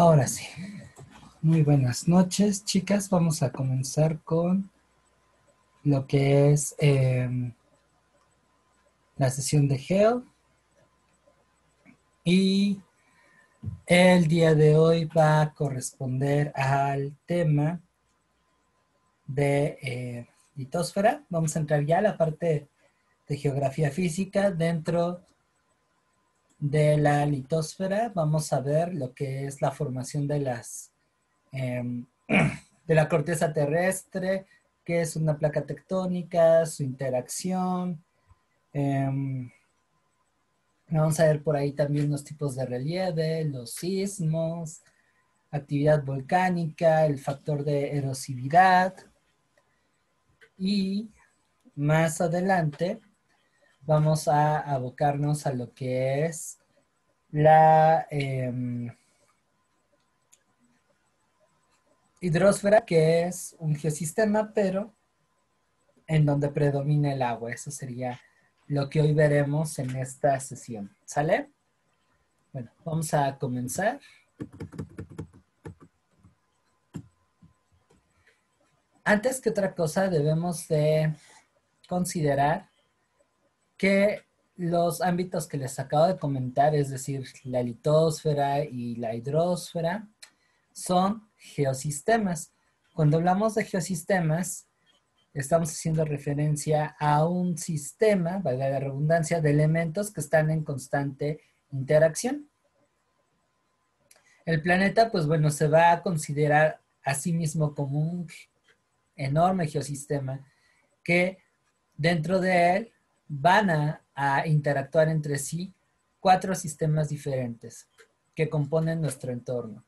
Ahora sí, muy buenas noches, chicas. Vamos a comenzar con lo que es la sesión de Geo. Y el día de hoy va a corresponder al tema de litosfera. Vamos a entrar ya a la parte de geografía física. Dentro de la litosfera vamos a ver lo que es la formación de las de la corteza terrestre, qué es una placa tectónica, su interacción. Eh, Vamos a ver por ahí también los tipos de relieve, los sismos, actividad volcánica, el factor de erosividad. Y más adelante vamos a abocarnos a lo que es la hidrosfera, que es un geosistema, pero en donde predomina el agua. Eso sería lo que hoy veremos en esta sesión. ¿Sale? Bueno, vamos a comenzar. Antes que otra cosa, debemos de considerar que los ámbitos que les acabo de comentar, es decir, la litosfera y la hidrosfera, son geosistemas. Cuando hablamos de geosistemas, estamos haciendo referencia a un sistema, valga la redundancia, de elementos que están en constante interacción. El planeta, pues bueno, se va a considerar a sí mismo como un enorme geosistema que dentro de él van a interactuar entre sí 4 sistemas diferentes que componen nuestro entorno.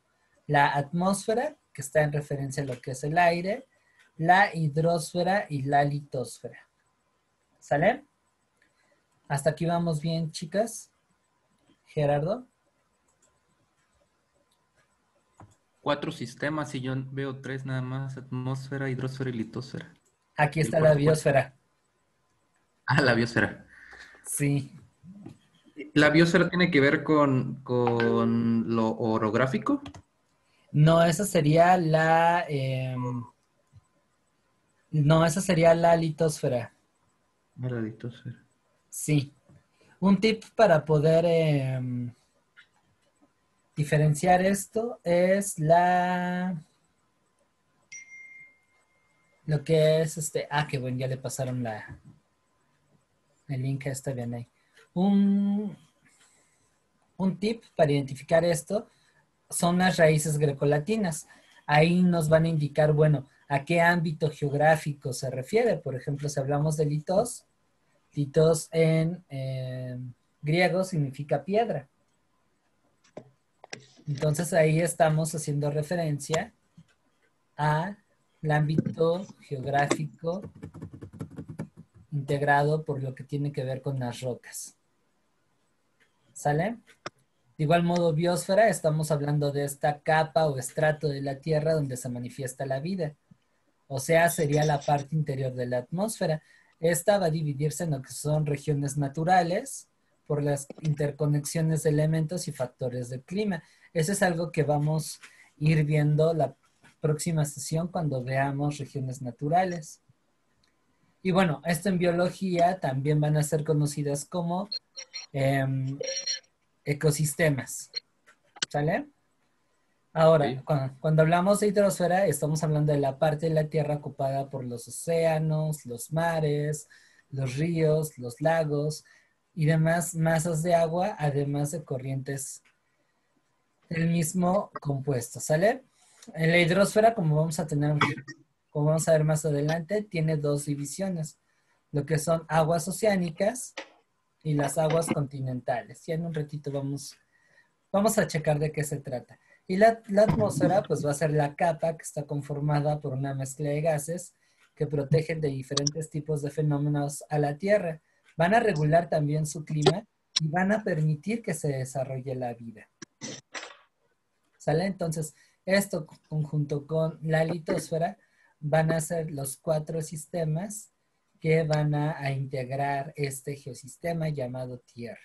La atmósfera, que está en referencia a lo que es el aire, la hidrosfera y la litosfera. ¿Sale? Hasta aquí vamos bien, chicas. Gerardo. 4 sistemas y yo veo 3 nada más: atmósfera, hidrosfera y litosfera. Aquí ¿Y el está la cuarto cuál? biosfera. Ah, la biosfera. Sí. ¿La biosfera tiene que ver con lo orográfico? No, esa sería la... no, esa sería la litosfera. Ah, la litosfera. Sí. Un tip para poder diferenciar esto es lo que es qué bueno, ya le pasaron el link a este bien ahí. Un, un tip para identificar esto son las raíces grecolatinas. Ahí nos van a indicar, bueno, a qué ámbito geográfico se refiere. Por ejemplo, si hablamos de litos, litos en griego significa piedra. Entonces ahí estamos haciendo referencia al ámbito geográfico integrado por lo que tiene que ver con las rocas. ¿Sale? De igual modo, biosfera, estamos hablando de esta capa o estrato de la Tierra donde se manifiesta la vida. O sea, sería la parte interior de la atmósfera. Esta va a dividirse en lo que son regiones naturales por las interconexiones de elementos y factores del clima. Eso es algo que vamos a ir viendo la próxima sesión cuando veamos regiones naturales. Y bueno, esto en biología también van a ser conocidas como eh, ecosistemas. ¿Sale? Ahora, Ok. cuando hablamos de hidrosfera, estamos hablando de la parte de la Tierra ocupada por los océanos, los mares, los ríos, los lagos y demás masas de agua, además de corrientes del mismo compuesto, ¿sale? En la hidrosfera, como vamos a ver más adelante, tiene 2 divisiones, lo que son aguas oceánicas y las aguas continentales. Ya en un ratito vamos a checar de qué se trata. Y la atmósfera, pues va a ser la capa que está conformada por una mezcla de gases que protegen de diferentes tipos de fenómenos a la Tierra. Van a regular también su clima y van a permitir que se desarrolle la vida. ¿Sale? Entonces, esto conjunto con la litosfera van a ser los 4 sistemas que van a integrar este geosistema llamado Tierra.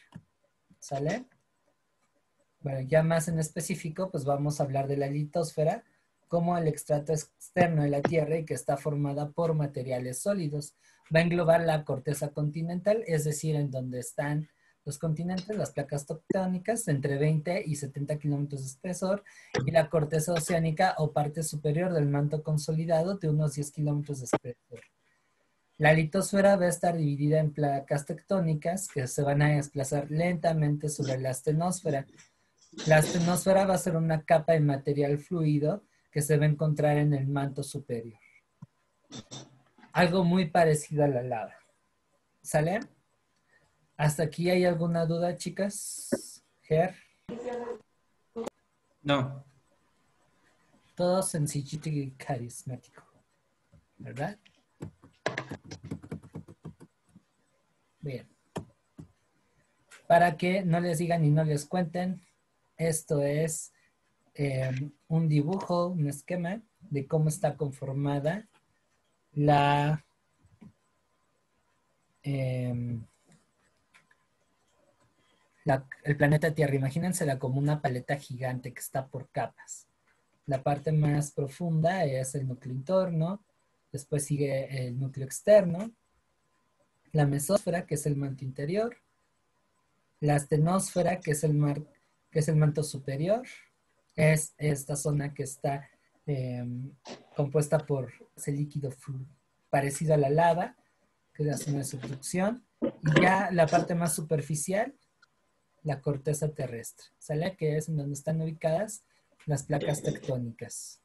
¿Sale? Bueno, ya más en específico, pues vamos a hablar de la litosfera como el estrato externo de la Tierra y que está formada por materiales sólidos. Va a englobar la corteza continental, es decir, en donde están los continentes, las placas tectónicas, entre 20 y 70 kilómetros de espesor, y la corteza oceánica o parte superior del manto consolidado de unos 10 kilómetros de espesor. La litosfera va a estar dividida en placas tectónicas que se van a desplazar lentamente sobre la astenosfera. La astenosfera va a ser una capa de material fluido que se va a encontrar en el manto superior. Algo muy parecido a la lava. ¿Sale? ¿Hasta aquí hay alguna duda, chicas? Ger, No. todo sencillito y carismático, ¿verdad? Bien. Para que no les digan y no les cuenten, esto es un dibujo, un esquema de cómo está conformada la el planeta Tierra. Imagínensela como una paleta gigante que está por capas. La parte más profunda es el núcleo interno, después sigue el núcleo externo, la mesósfera, que es el manto interior, la astenosfera, que es el manto superior, es esta zona que está compuesta por ese líquido parecido a la lava, que es la zona de subducción, y ya la parte más superficial, la corteza terrestre, ¿sale? Que es en donde están ubicadas las placas tectónicas.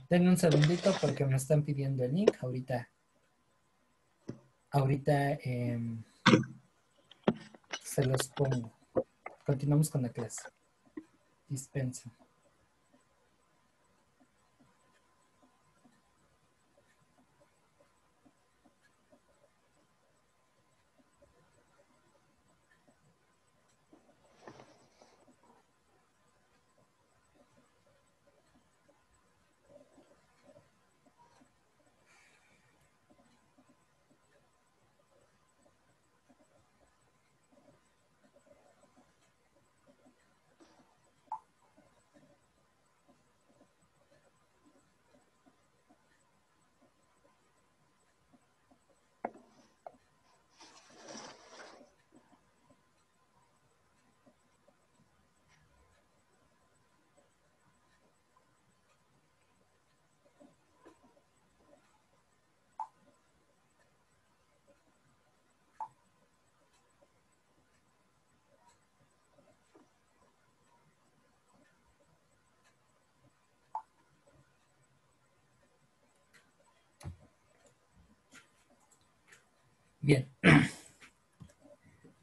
Denme un segundito porque me están pidiendo el link. Ahorita se los pongo. Continuamos con la clase. Dispensa. Bien.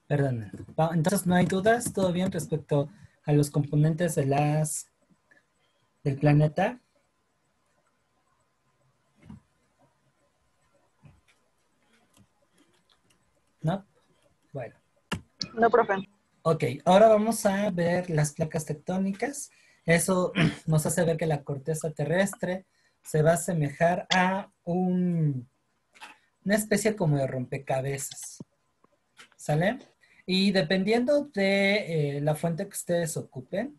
Perdón. Entonces, ¿no hay dudas? ¿Todo bien respecto a los componentes del planeta? ¿No? Bueno. No, profe. Ok, ahora vamos a ver las placas tectónicas. Eso nos hace ver que la corteza terrestre se va a asemejar a una especie como de rompecabezas. ¿Sale? Y dependiendo de la fuente que ustedes ocupen,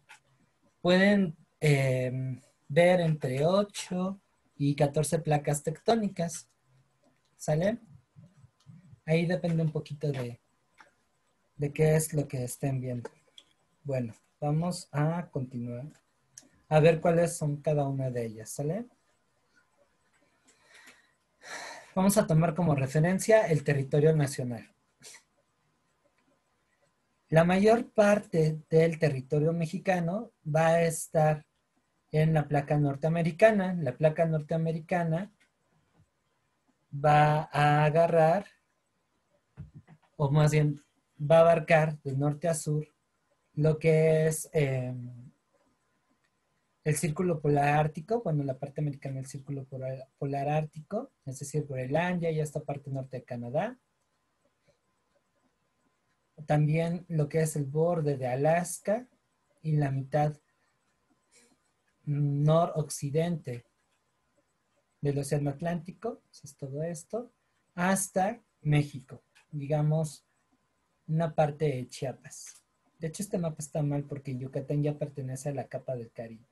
pueden ver entre 8 y 14 placas tectónicas. ¿Sale? Ahí depende un poquito de qué es lo que estén viendo. Bueno, vamos a continuar. A ver cuáles son cada una de ellas, ¿sale? Vamos a tomar como referencia el territorio nacional. La mayor parte del territorio mexicano va a estar en la placa norteamericana. La placa norteamericana va a agarrar, o más bien va a abarcar de norte a sur, lo que es el círculo polar ártico, bueno, la parte americana del círculo polar ártico, es decir, Groenlandia y esta parte norte de Canadá. También lo que es el borde de Alaska y la mitad noroccidente del Océano Atlántico, es todo esto, hasta México, digamos, una parte de Chiapas, De hecho, este mapa está mal porque Yucatán ya pertenece a la capa del Caribe.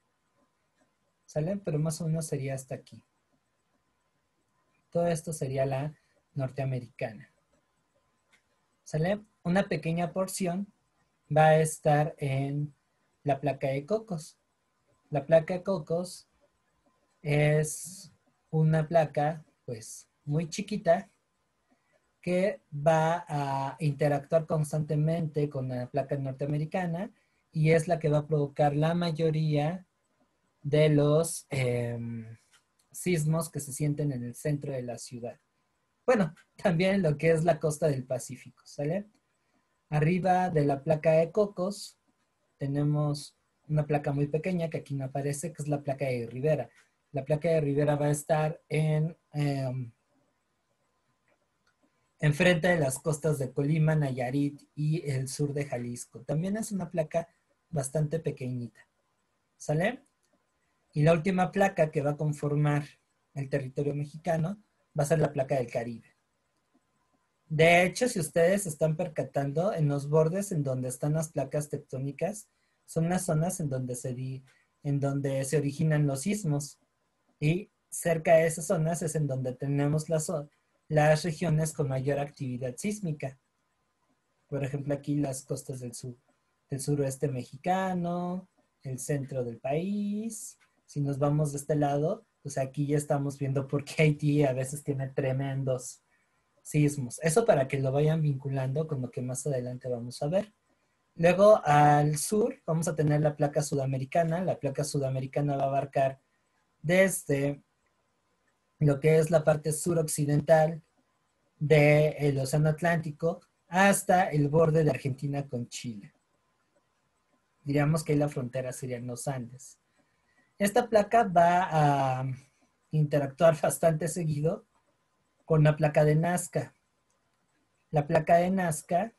¿Sale? Pero más o menos sería hasta aquí. Todo esto sería la norteamericana. ¿Sale? Una pequeña porción va a estar en la placa de Cocos. La placa de Cocos es una placa, pues, muy chiquita que va a interactuar constantemente con la placa norteamericana y es la que va a provocar la mayoría de los sismos que se sienten en el centro de la ciudad. Bueno, también lo que es la costa del Pacífico, ¿sale? Arriba de la placa de Cocos tenemos una placa muy pequeña que aquí no aparece, que es la placa de Rivera. La placa de Rivera va a estar enfrente de las costas de Colima, Nayarit y el sur de Jalisco. También es una placa bastante pequeñita, ¿sale? Y la última placa que va a conformar el territorio mexicano va a ser la placa del Caribe. De hecho, si ustedes se están percatando, en los bordes en donde están las placas tectónicas, son las zonas en donde se originan los sismos. Y cerca de esas zonas es en donde tenemos las regiones con mayor actividad sísmica. Por ejemplo, aquí las costas del suroeste mexicano, el centro del país. Si nos vamos de este lado, pues aquí ya estamos viendo por qué Haití a veces tiene tremendos sismos. Eso para que lo vayan vinculando con lo que más adelante vamos a ver. Luego al sur vamos a tener la placa sudamericana. La placa sudamericana va a abarcar desde lo que es la parte suroccidental del Océano Atlántico hasta el borde de Argentina con Chile. Diríamos que ahí la frontera serían los Andes. Esta placa va a interactuar bastante seguido con la placa de Nazca. La placa de Nazca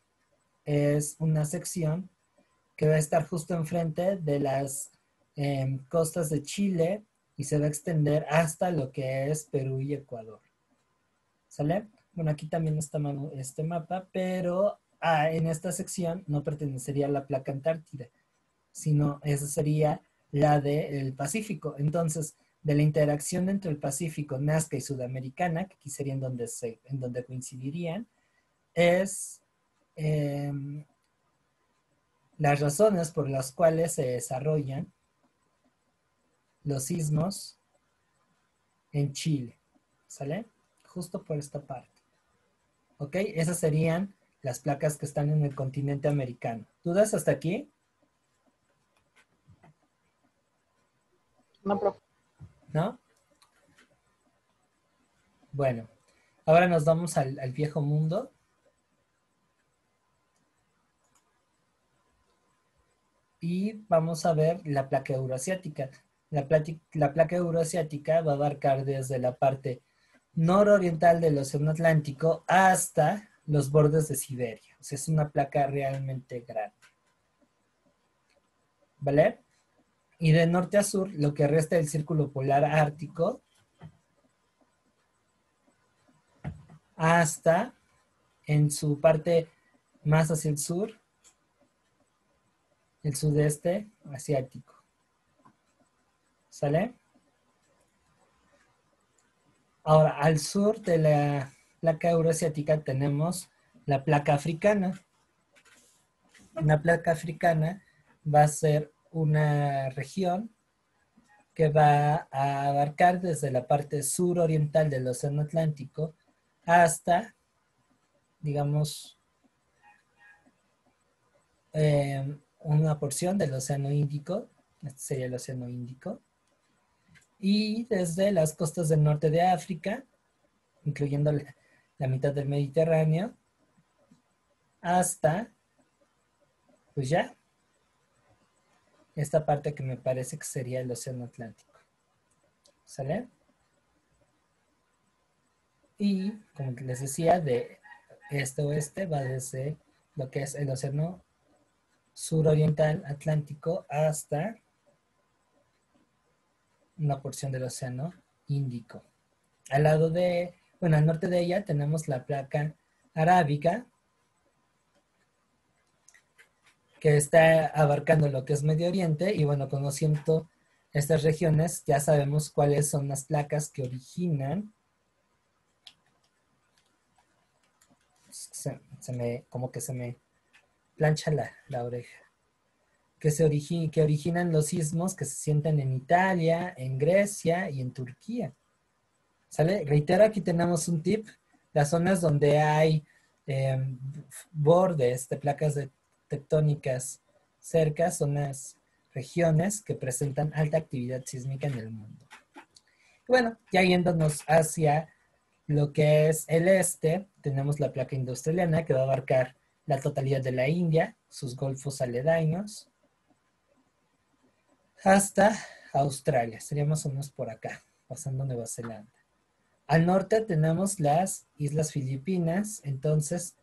es una sección que va a estar justo enfrente de las costas de Chile y se va a extender hasta lo que es Perú y Ecuador. ¿Sale? Bueno, aquí también está este mapa, pero en esta sección no pertenecería a la placa Antártida, sino esa sería la del Pacífico. Entonces, de la interacción entre el Pacífico, Nazca y Sudamericana, que aquí sería en donde coincidirían, es las razones por las cuales se desarrollan los sismos en Chile. ¿Sale? Justo por esta parte. ¿Ok? Esas serían las placas que están en el continente americano. ¿Dudas hasta aquí? No, profe. ¿No? Bueno, ahora nos vamos al viejo mundo. Y vamos a ver la placa euroasiática. La placa euroasiática va a abarcar desde la parte nororiental del Océano Atlántico hasta los bordes de Siberia. O sea, es una placa realmente grande. ¿Vale? Y de norte a sur, lo que resta del círculo polar ártico hasta en su parte más hacia el sur, el sudeste asiático. ¿Sale? Ahora, al sur de la placa euroasiática tenemos la placa africana. La placa africana va a ser una región que va a abarcar desde la parte suroriental del Océano Atlántico hasta, digamos, una porción del Océano Índico. Este sería el Océano Índico. Y desde las costas del norte de África, incluyendo la mitad del Mediterráneo, hasta, pues ya, esta parte que me parece que sería el Océano Atlántico. ¿Sale? Y, como les decía, de este a oeste va desde lo que es el Océano Suroriental Atlántico hasta una porción del Océano Índico. Al lado de, bueno, al norte de ella tenemos la placa arábica, que está abarcando lo que es Medio Oriente, y bueno, conociendo estas regiones, ya sabemos cuáles son las placas que originan. Como que se me plancha la oreja. Que originan los sismos que se sienten en Italia, en Grecia y en Turquía. ¿Sale? Reitero, aquí tenemos un tip. Las zonas donde hay bordes de placas tectónicas cerca son las regiones que presentan alta actividad sísmica en el mundo. Bueno, ya yéndonos hacia lo que es el este, tenemos la placa indoaustraliana que va a abarcar la totalidad de la India, sus golfos aledaños, hasta Australia. Sería más o menos por acá, pasando Nueva Zelanda. Al norte tenemos las Islas Filipinas, entonces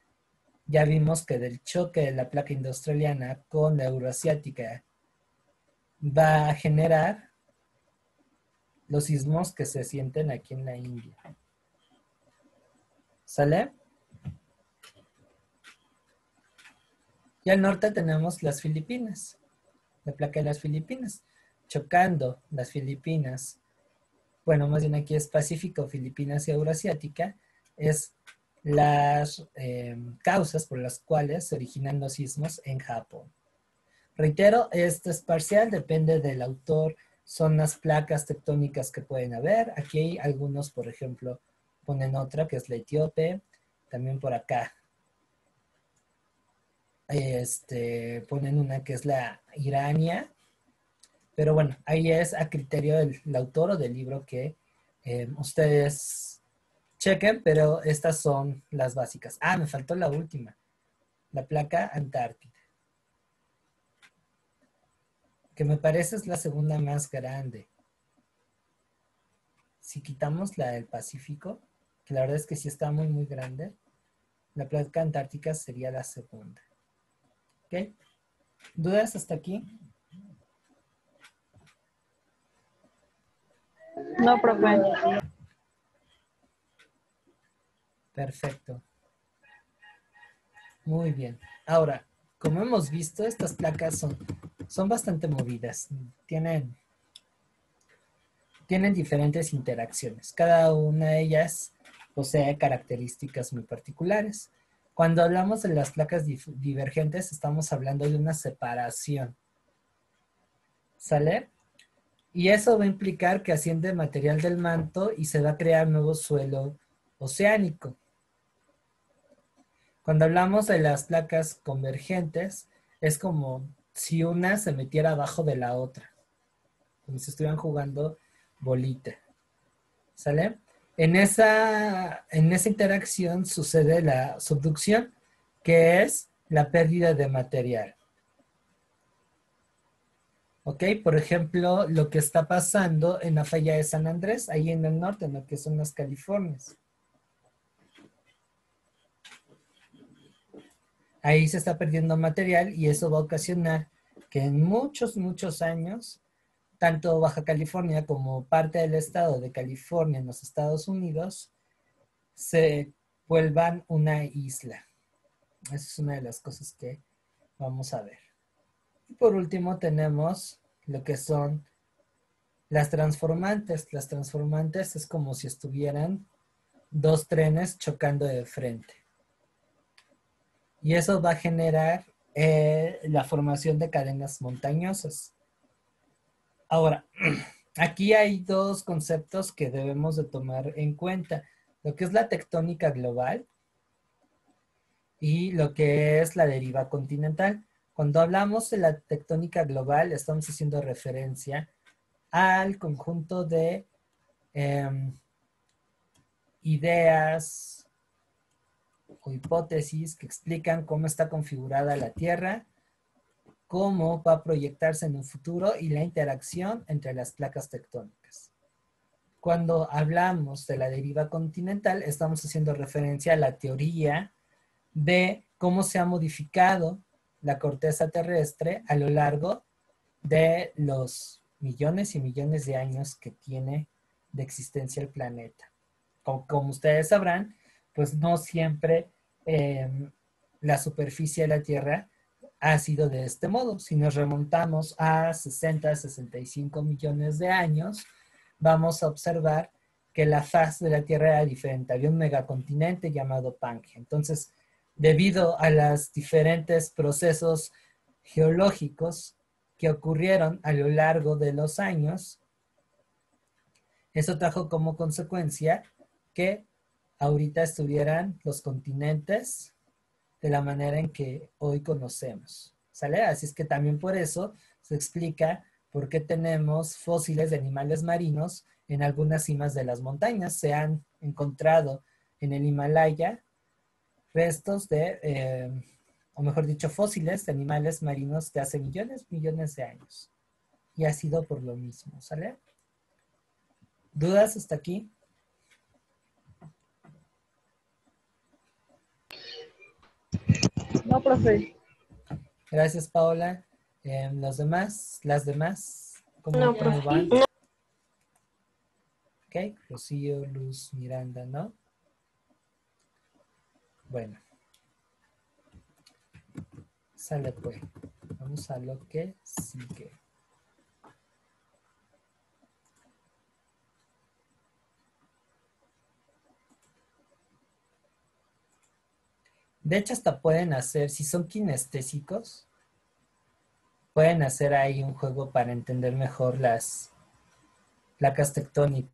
ya vimos que del choque de la placa indoaustraliana con la euroasiática va a generar los sismos que se sienten aquí en la India. ¿Sale? Y al norte tenemos las Filipinas, la placa de las Filipinas, chocando las Filipinas. Bueno, más bien aquí es Pacífico, Filipinas y Euroasiática, es las causas por las cuales se originan los sismos en Japón. Reitero, esto es parcial, depende del autor, son las placas tectónicas que pueden haber. Aquí hay algunos, por ejemplo, ponen otra que es la etíope, también por acá. Ponen una que es la irania, pero bueno, ahí es a criterio del autor o del libro que ustedes chequen, pero estas son las básicas. Ah, me faltó la última, la placa Antártida, que me parece es la segunda más grande. Si quitamos la del Pacífico, que la verdad es que sí está muy, muy grande, la placa Antártica sería la segunda. ¿Ok? ¿Dudas hasta aquí? No, profe. Perfecto. Muy bien. Ahora, como hemos visto, estas placas son bastante movidas. Tienen diferentes interacciones. Cada una de ellas posee características muy particulares. Cuando hablamos de las placas divergentes, estamos hablando de una separación. ¿Sale? Y eso va a implicar que asciende material del manto y se va a crear nuevo suelo oceánico. Cuando hablamos de las placas convergentes, es como si una se metiera abajo de la otra, como si estuvieran jugando bolita. ¿Sale? En esa interacción sucede la subducción, que es la pérdida de material. ¿Ok? Por ejemplo, lo que está pasando en la falla de San Andrés, ahí en el norte, en lo que son las Californias. Ahí se está perdiendo material y eso va a ocasionar que en muchos, muchos años, tanto Baja California como parte del estado de California en los Estados Unidos se vuelvan una isla. Esa es una de las cosas que vamos a ver. Y por último tenemos lo que son las transformantes. Las transformantes es como si estuvieran dos trenes chocando de frente. Y eso va a generar la formación de cadenas montañosas. Ahora, aquí hay dos conceptos que debemos de tomar en cuenta. Lo que es la tectónica global y lo que es la deriva continental. Cuando hablamos de la tectónica global, estamos haciendo referencia al conjunto de ideas o hipótesis que explican cómo está configurada la Tierra, cómo va a proyectarse en un futuro y la interacción entre las placas tectónicas. Cuando hablamos de la deriva continental, estamos haciendo referencia a la teoría de cómo se ha modificado la corteza terrestre a lo largo de los millones y millones de años que tiene de existencia el planeta. Como ustedes sabrán, pues no siempre la superficie de la Tierra ha sido de este modo. Si nos remontamos a 60, 65 millones de años, vamos a observar que la faz de la Tierra era diferente. Había un megacontinente llamado Pangea. Entonces, debido a los diferentes procesos geológicos que ocurrieron a lo largo de los años, eso trajo como consecuencia que ahorita estuvieran los continentes de la manera en que hoy conocemos. ¿Sale? Así es que también por eso se explica por qué tenemos fósiles de animales marinos en algunas cimas de las montañas. Se han encontrado en el Himalaya restos de, o mejor dicho, fósiles de animales marinos de hace millones de años. Y ha sido por lo mismo, ¿sale? ¿Dudas hasta aquí? No, profe. Gracias, Paola. Los demás, las demás, ¿cómo, No, cómo profe. van? Ok, Rocío, Luz, Miranda, ¿no? Bueno. Sale pues. Vamos a lo que sigue. De hecho, hasta pueden hacer, si son kinestésicos, pueden hacer ahí un juego para entender mejor las placas tectónicas.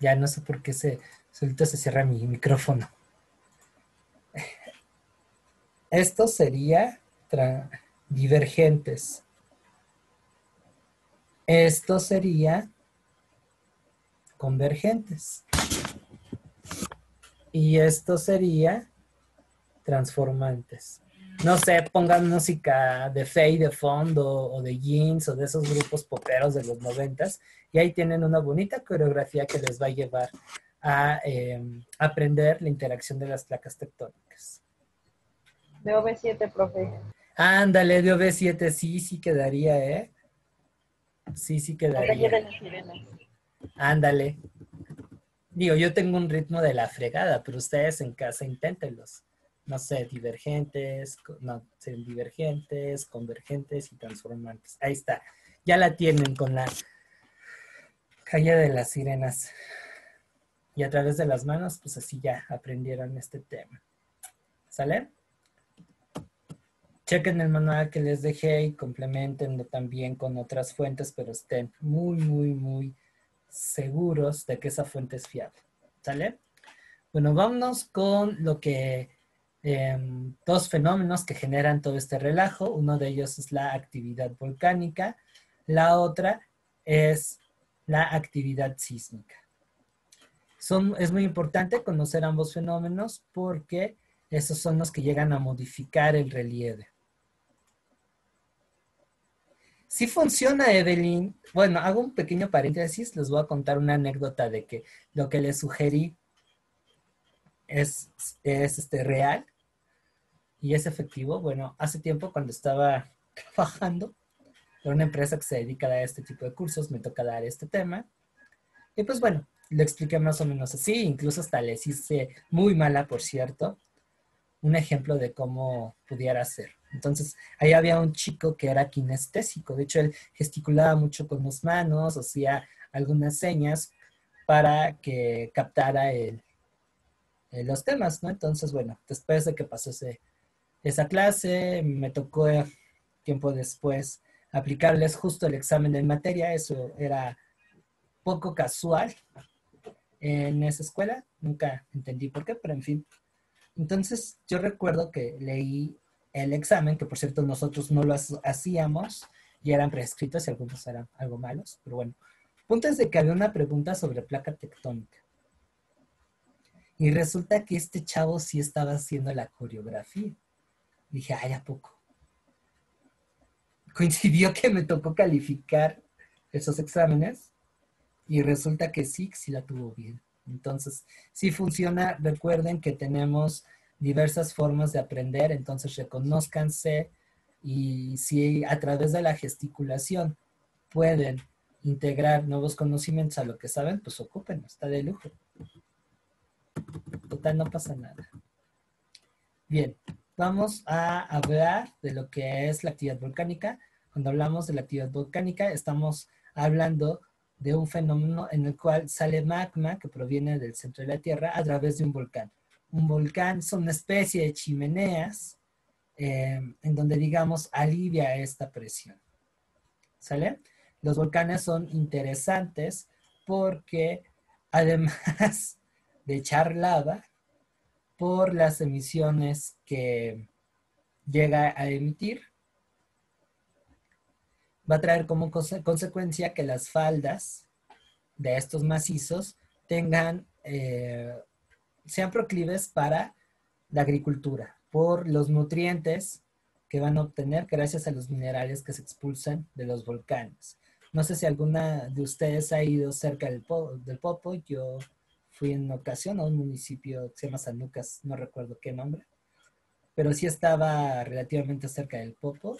Ya no sé por qué solito se cierra mi micrófono. Esto sería divergentes. Esto sería convergentes. Y esto sería transformantes. No sé, pongan música de Faye de fondo o de Jeans o de esos grupos poperos de los 90s y ahí tienen una bonita coreografía que les va a llevar a aprender la interacción de las placas tectónicas. De OV7, profe. Ándale, de OV7, sí quedaría, ¿eh? Sí quedaría. De las sirenas. Ándale. Digo, yo tengo un ritmo de la fregada, pero ustedes en casa inténtenlos. No sé, divergentes, convergentes y transformantes. Ahí está. Ya la tienen con la calle de las sirenas. Y a través de las manos, pues así ya aprendieron este tema. ¿Sale? Chequen el manual que les dejé y complementenlo también con otras fuentes, pero estén muy seguros de que esa fuente es fiable. ¿Sale? Bueno, vámonos con lo que dos fenómenos que generan todo este relajo. Uno de ellos es la actividad volcánica. La otra es la actividad sísmica. Es muy importante conocer ambos fenómenos porque esos son los que llegan a modificar el relieve. Sí funciona, Evelyn. Bueno, hago un pequeño paréntesis. Les voy a contar una anécdota de que lo que les sugerí es real y es efectivo. Bueno, hace tiempo cuando estaba trabajando en una empresa que se dedica a este tipo de cursos, me toca dar este tema. Y pues bueno, lo expliqué más o menos así. Incluso hasta les hice muy mala, por cierto, un ejemplo de cómo pudiera ser. Entonces, ahí había un chico que era kinestésico. De hecho, él gesticulaba mucho con las manos, hacía algunas señas para que captara los temas, ¿no? Entonces, bueno, después de que pasó esa clase, me tocó tiempo después aplicarles justo el examen de materia. Eso era poco casual en esa escuela. Nunca entendí por qué, pero en fin. Entonces, yo recuerdo que leí el examen, que por cierto nosotros no lo hacíamos y eran prescritos y algunos eran algo malos, pero bueno. Punto es de que había una pregunta sobre placa tectónica. Y resulta que este chavo sí estaba haciendo la coreografía. Dije, ay, ¿a poco? Coincidió que me tocó calificar esos exámenes y resulta que sí la tuvo bien. Entonces, sí funciona. Recuerden que tenemos diversas formas de aprender, entonces reconózcanse y si a través de la gesticulación pueden integrar nuevos conocimientos a lo que saben, pues ocúpenlo, está de lujo. Total, no pasa nada. Bien, vamos a hablar de lo que es la actividad volcánica. Cuando hablamos de la actividad volcánica, estamos hablando de un fenómeno en el cual sale magma que proviene del centro de la Tierra a través de un volcán. Un volcán es una especie de chimeneas en donde, digamos, alivia esta presión. ¿Sale? Los volcanes son interesantes porque además de echar lava, por las emisiones que llega a emitir, va a traer como consecuencia que las faldas de estos macizos sean proclives para la agricultura, por los nutrientes que van a obtener gracias a los minerales que se expulsan de los volcanes. No sé si alguna de ustedes ha ido cerca del Popo. Yo fui en una ocasión a un municipio que se llama San Lucas, no recuerdo qué nombre, pero sí estaba relativamente cerca del Popo.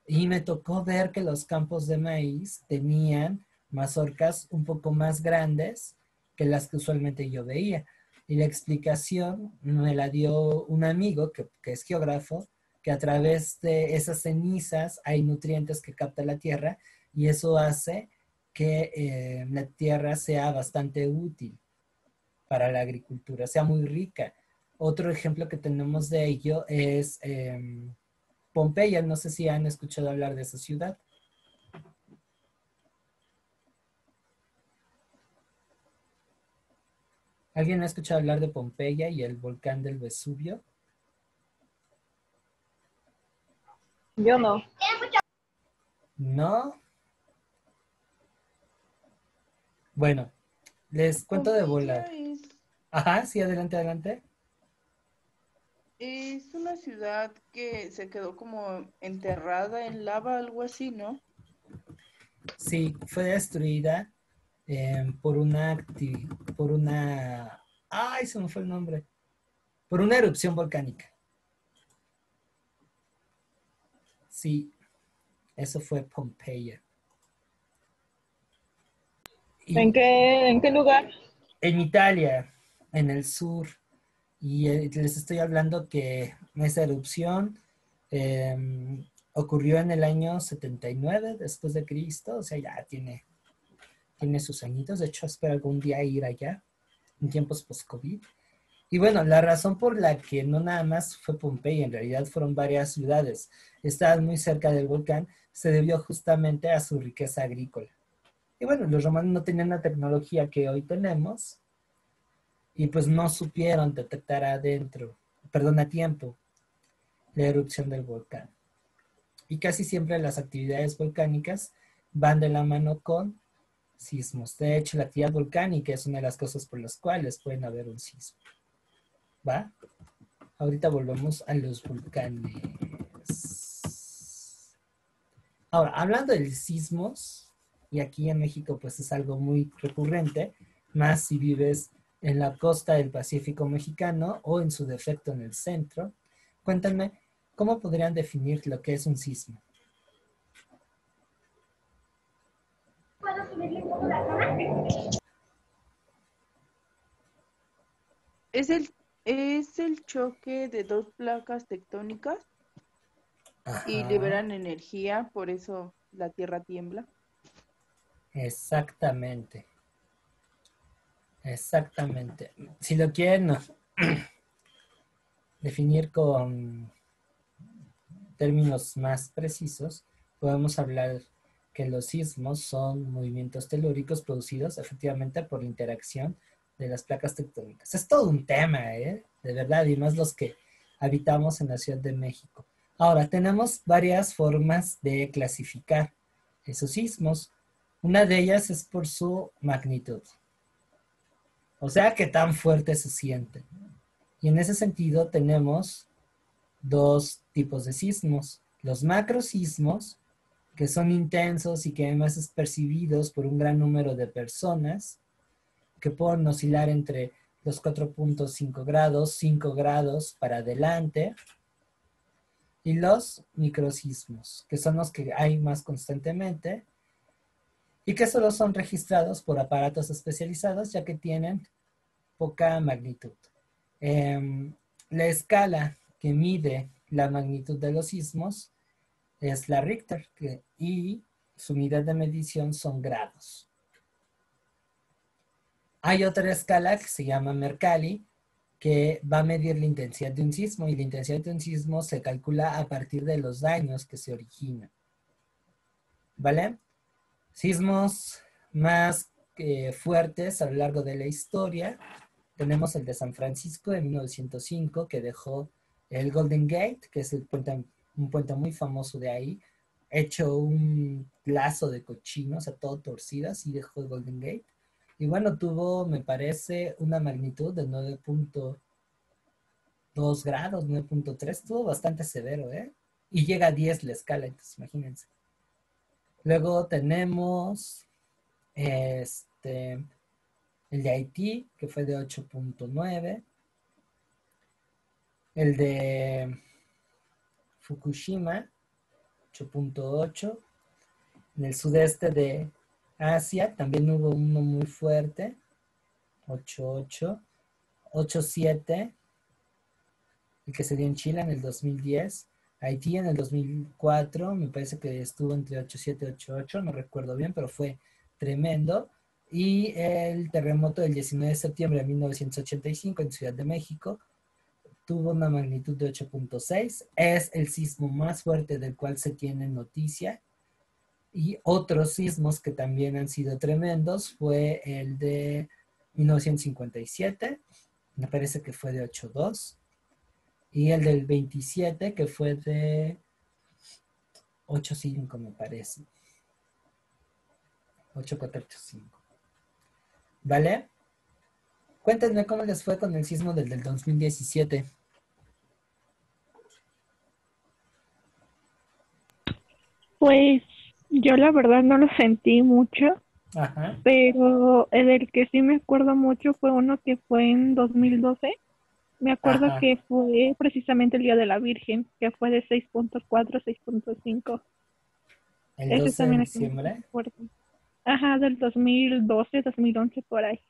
Y me tocó ver que los campos de maíz tenían mazorcas un poco más grandes que las que usualmente yo veía. Y la explicación me la dio un amigo que es geógrafo, que a través de esas cenizas hay nutrientes que capta la tierra y eso hace que la tierra sea bastante útil para la agricultura, sea muy rica. Otro ejemplo que tenemos de ello es Pompeya. No sé si han escuchado hablar de esa ciudad. ¿Alguien ha escuchado hablar de Pompeya y el volcán del Vesubio? Yo no. ¿No? Bueno, les cuento de Pompeya volar. Ajá, sí, adelante, adelante. es una ciudad que se quedó como enterrada en lava, algo así, ¿no? Sí, fue destruida por una, ay, se me fue el nombre, por una erupción volcánica. Sí, eso fue Pompeya. Y ¿En qué lugar? en Italia, en el sur, y les estoy hablando que esa erupción ocurrió en el año 79 después de Cristo, o sea, ya tiene sus añitos. De hecho, espero algún día ir allá, en tiempos post-COVID. Y bueno, la razón por la que no nada más fue Pompeya, en realidad fueron varias ciudades, estaban muy cerca del volcán, se debió justamente a su riqueza agrícola. Y bueno, los romanos no tenían la tecnología que hoy tenemos y pues no supieron detectar a tiempo, la erupción del volcán. Y casi siempre las actividades volcánicas van de la mano con sismos. De hecho, la actividad volcánica es una de las cosas por las cuales pueden haber un sismo. ¿Va? Ahorita volvemos a los volcanes. Ahora, hablando de sismos, y aquí en México pues es algo muy recurrente, más si vives en la costa del Pacífico mexicano o en su defecto en el centro. Cuéntenme, ¿cómo podrían definir lo que es un sismo? ¿Puedo subirle un poco la cámara? Es el choque de dos placas tectónicas y Ajá, liberan energía, por eso la Tierra tiembla. exactamente. Exactamente. Si lo quieren definir con términos más precisos, podemos hablar que los sismos son movimientos telúricos producidos efectivamente por la interacción de las placas tectónicas. Es todo un tema, ¿eh? De verdad, y más los que habitamos en la Ciudad de México. Ahora, tenemos varias formas de clasificar esos sismos. Una de ellas es por su magnitud. O sea, qué tan fuerte se sienten. Y en ese sentido tenemos dos tipos de sismos. Los macrosismos, que son intensos y que además es percibidos por un gran número de personas, que pueden oscilar entre los 4.5 grados, 5 grados para adelante. y los microsismos, que son los que hay más constantemente y que solo son registrados por aparatos especializados ya que tienen poca magnitud. La escala que mide la magnitud de los sismos es la Richter y su unidad de medición son grados. Hay otra escala que se llama Mercalli, que va a medir la intensidad de un sismo, y la intensidad de un sismo se calcula a partir de los daños que se originan. ¿Vale? Sismos más fuertes a lo largo de la historia. Tenemos el de San Francisco de 1905, que dejó el Golden Gate, que es un puente muy famoso de ahí, hecho un lazo de cochinos, o sea, todo torcido, así dejó el Golden Gate. Y bueno, tuvo, me parece, una magnitud de 9.2 grados, 9.3, estuvo bastante severo, ¿eh? Y llega a 10 la escala, entonces imagínense. Luego tenemos el de Haití, que fue de 8.9. El de Fukushima, 8.8. En el sudeste de Asia también hubo uno muy fuerte, 8.8. 8.7, el que se dio en Chile en el 2010. Haití en el 2004, me parece que estuvo entre 8.7 y 8.8, no recuerdo bien, pero fue tremendo. Y el terremoto del 19 de septiembre de 1985 en Ciudad de México tuvo una magnitud de 8.6. Es el sismo más fuerte del cual se tiene noticia. Y otros sismos que también han sido tremendos fue el de 1957, me parece que fue de 8.2. Y el del 27, que fue de 8.5, me parece. 8.485. ¿Vale? Cuéntenme cómo les fue con el sismo del 2017. Pues yo la verdad no lo sentí mucho, Ajá. pero el que sí me acuerdo mucho fue uno que fue en 2012. Me acuerdo Ajá. que fue precisamente el Día de la Virgen, que fue de 6.4, 6.5. El Ese 12 de también es muy diciembre. fuerte. Ajá, del 2012, 2011 por ahí.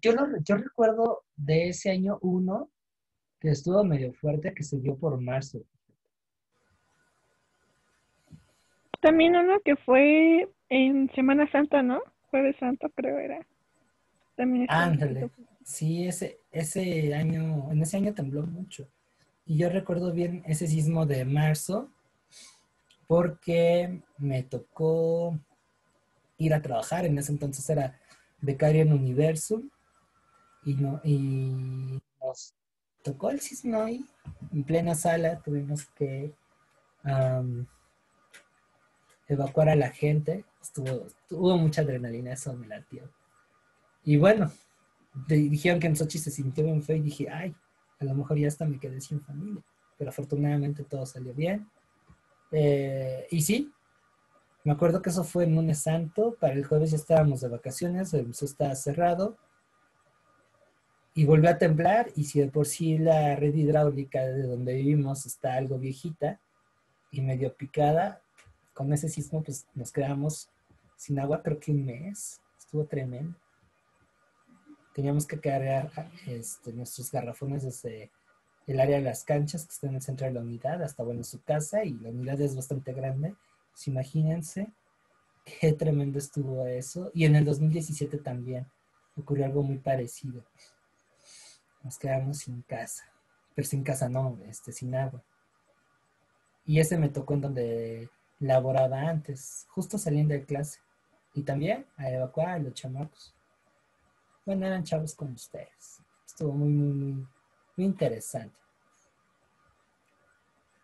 Yo recuerdo de ese año uno que estuvo medio fuerte, que se dio por marzo. También uno que fue en Semana Santa, ¿no? Jueves Santo creo era. También estuvo un Ándale. poquito. Sí, ese año, en ese año tembló mucho. Y yo recuerdo bien ese sismo de marzo porque me tocó ir a trabajar. En ese entonces era becario en Universum y nos tocó el sismo ahí, en plena sala. Tuvimos que evacuar a la gente. Hubo mucha adrenalina, eso me latió. Y bueno, dijeron que en Sochi se sintió bien feo y dije, ay, a lo mejor ya hasta me quedé sin familia. Pero afortunadamente todo salió bien. Y sí, me acuerdo que eso fue en lunes santo. Para el jueves ya estábamos de vacaciones, el museo estaba cerrado. Y volvió a temblar. Y si de por sí la red hidráulica de donde vivimos está algo viejita y medio picada, con ese sismo pues nos quedamos sin agua creo que un mes. Estuvo tremendo. Teníamos que cargar nuestros garrafones desde el área de las canchas, que está en el centro de la unidad, hasta, bueno, su casa, y la unidad es bastante grande. Pues imagínense qué tremendo estuvo eso. Y en el 2017 también ocurrió algo muy parecido. Nos quedamos sin casa. Pero sin casa no, sin agua. Y ese me tocó en donde laboraba antes, justo saliendo de clase. Y también a evacuar a los chamacos. Bueno, eran chavos como ustedes. Estuvo muy, muy, muy, muy interesante.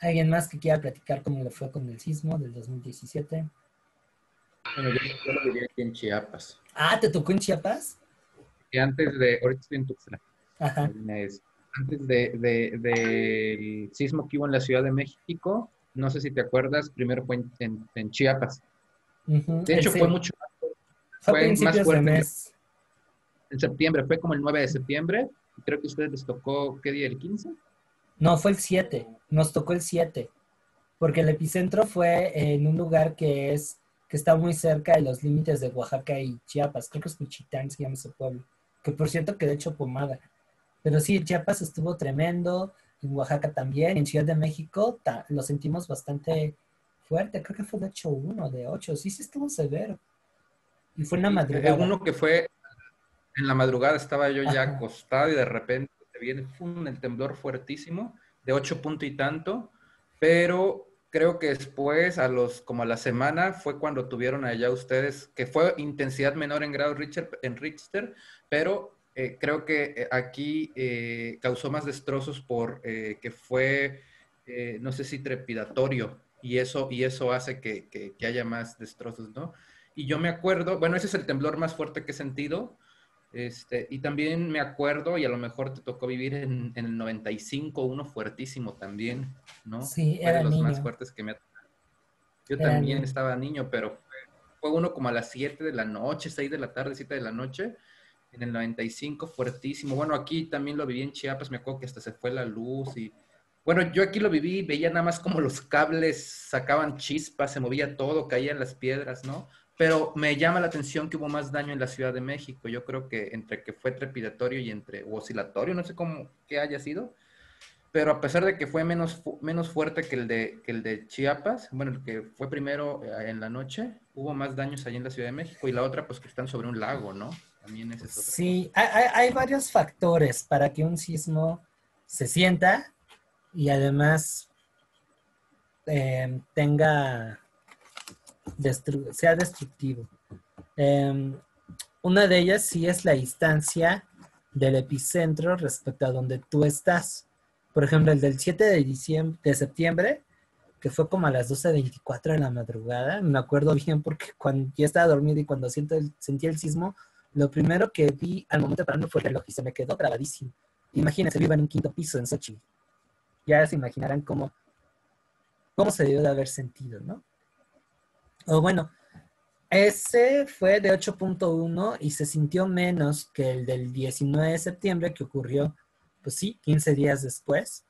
¿Alguien más que quiera platicar cómo le fue con el sismo del 2017? Bueno, yo lo viví aquí en Chiapas. Ah, ¿te tocó en Chiapas? Y ahorita estoy en Tuxtla. Ajá. Antes del sismo que hubo en la Ciudad de México, no sé si te acuerdas, primero fue en Chiapas. Uh-huh. De hecho, fue mucho Fue a más principios de fuerte mes. en septiembre, fue como el 9 de septiembre, Creo que a ustedes les tocó, ¿qué día? ¿El 15? No, fue el 7. Nos tocó el 7. Porque el epicentro fue en un lugar que está muy cerca de los límites de Oaxaca y Chiapas. Creo que es Cuchitán, se llama ese pueblo. Que por cierto quedó hecho pomada. Pero sí, Chiapas estuvo tremendo, en Oaxaca también, en Ciudad de México lo sentimos bastante fuerte. Creo que fue de 8.1, de 8. Sí, sí estuvo severo. Y fue en la Y, madrugada. uno que fue en la madrugada, estaba yo ya Ajá. acostado y de repente se viene el temblor fuertísimo, de 8 punto y tanto, pero creo que después, como a la semana, fue cuando tuvieron allá ustedes, que fue intensidad menor en grado Richter, pero creo que aquí causó más destrozos por que fue, no sé si trepidatorio, y eso hace que haya más destrozos, ¿no? Y yo me acuerdo, bueno, ese es el temblor más fuerte que he sentido, y también me acuerdo, y a lo mejor te tocó vivir en el 95, uno fuertísimo también, ¿no? Sí, Fue de era los más niño, fuertes que me ha tocado. Yo era también niño. estaba niño, pero fue uno como a las 7 de la noche, 6 de la tarde, 7 de la noche, en el 95, fuertísimo. Bueno, aquí también lo viví en Chiapas, me acuerdo que hasta se fue la luz y... Bueno, yo aquí lo viví, veía nada más como los cables sacaban chispas, se movía todo, caían las piedras, ¿no? Pero me llama la atención que hubo más daño en la Ciudad de México. Yo creo que entre que fue trepidatorio y o oscilatorio, no sé cómo que haya sido, pero a pesar de que fue menos fuerte que el de Chiapas, bueno, el que fue primero en la noche, hubo más daños allí en la Ciudad de México y la otra, pues que están sobre un lago, ¿no? También esa es otra cosa. Sí, hay varios factores para que un sismo se sienta y además tenga sea destructivo. Eh, una de ellas sí es la distancia del epicentro respecto a donde tú estás. Por ejemplo, el del 7 de septiembre, que fue como a las 12:24 de la madrugada, me acuerdo bien porque cuando ya estaba dormido y cuando sentí el sismo, lo primero que vi al momento de pararme fue el reloj y se me quedó grabadísimo. Imagínense, vivo en un quinto piso en Xochitl. Ya se imaginarán cómo se debió de haber sentido, ¿no? O bueno, ese fue de 8.1 y se sintió menos que el del 19 de septiembre que ocurrió, pues sí, 15 días después,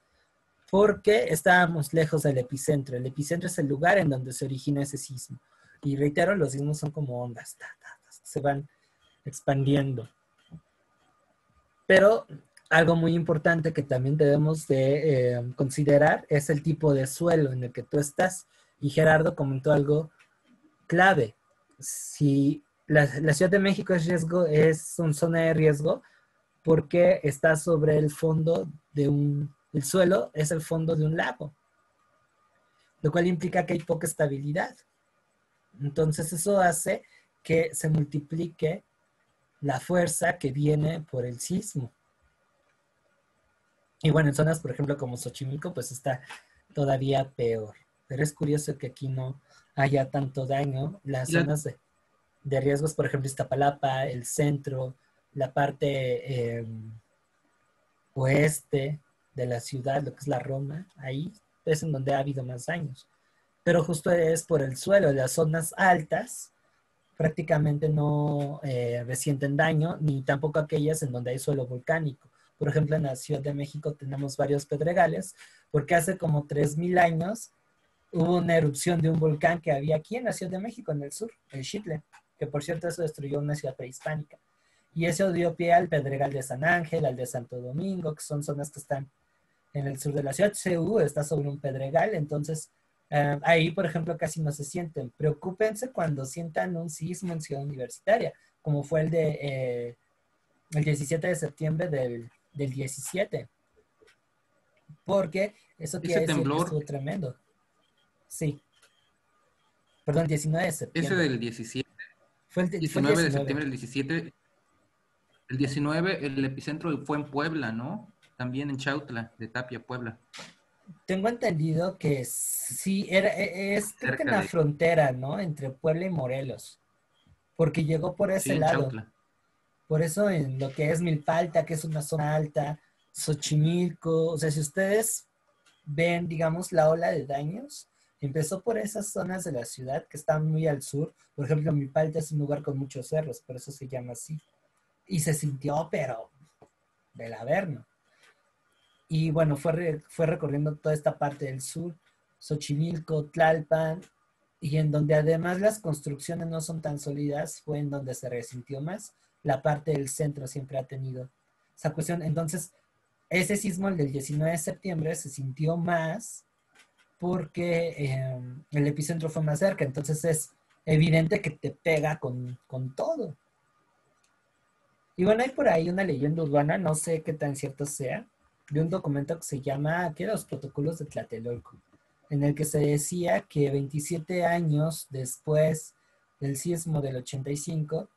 porque estábamos lejos del epicentro. El epicentro es el lugar en donde se origina ese sismo. Y reitero, los sismos son como ondas, se van expandiendo. Pero algo muy importante que también debemos de considerar es el tipo de suelo en el que tú estás. Y Gerardo comentó algo clave. Si la Ciudad de México es una zona de riesgo porque está sobre el fondo el suelo es el fondo de un lago, lo cual implica que hay poca estabilidad. Entonces eso hace que se multiplique la fuerza que viene por el sismo. Y bueno, en zonas, por ejemplo, como Xochimilco, pues está todavía peor. Pero es curioso que aquí no haya tanto daño. Las Y la, zonas de riesgos, por ejemplo, Iztapalapa, el centro, la parte oeste de la ciudad, lo que es la Roma, ahí es en donde ha habido más daños. Pero justo es por el suelo, las zonas altas prácticamente no resienten daño, ni tampoco aquellas en donde hay suelo volcánico. Por ejemplo, en la Ciudad de México tenemos varios pedregales, porque hace como 3.000 años hubo una erupción de un volcán que había aquí en la Ciudad de México, en el sur, el Xitle, que por cierto eso destruyó una ciudad prehispánica. Y eso dio pie al Pedregal de San Ángel, al de Santo Domingo, que son zonas que están en el sur de la ciudad. CU está sobre un pedregal, entonces ahí, por ejemplo, casi no se sienten. Preocúpense cuando sientan un sismo en Ciudad Universitaria, como fue el 17 de septiembre del 17, porque eso ese quiere decir que temblor, estuvo tremendo. Sí, perdón, 19 de ese septiembre. del 17, Fue el 19 de 19. septiembre del 17, el 19, el epicentro fue en Puebla, ¿no? También en Chautla, de Tapia, Puebla. Tengo entendido que sí, es creo que en Cerca la de, frontera, ¿no? Entre Puebla y Morelos, porque llegó por sí, ese en lado. Chautla. Por eso en lo que es Milpalta, que es una zona alta, Xochimilco, o sea, si ustedes ven, digamos, la ola de daños, empezó por esas zonas de la ciudad que están muy al sur. Por ejemplo, Milpalta es un lugar con muchos cerros, por eso se llama así. Y se sintió, pero del Averno. Y bueno, fue recorriendo toda esta parte del sur, Xochimilco, Tlalpan, y en donde además las construcciones no son tan sólidas, fue en donde se resintió más. La parte del centro siempre ha tenido esa cuestión. Entonces, ese sismo, el del 19 de septiembre, se sintió más porque el epicentro fue más cerca. Entonces es evidente que te pega con todo. Y bueno, hay por ahí una leyenda urbana, no sé qué tan cierto sea, de un documento que se llama, ¿qué? Los protocolos de Tlatelolco, en el que se decía que 27 años después del sismo del 85,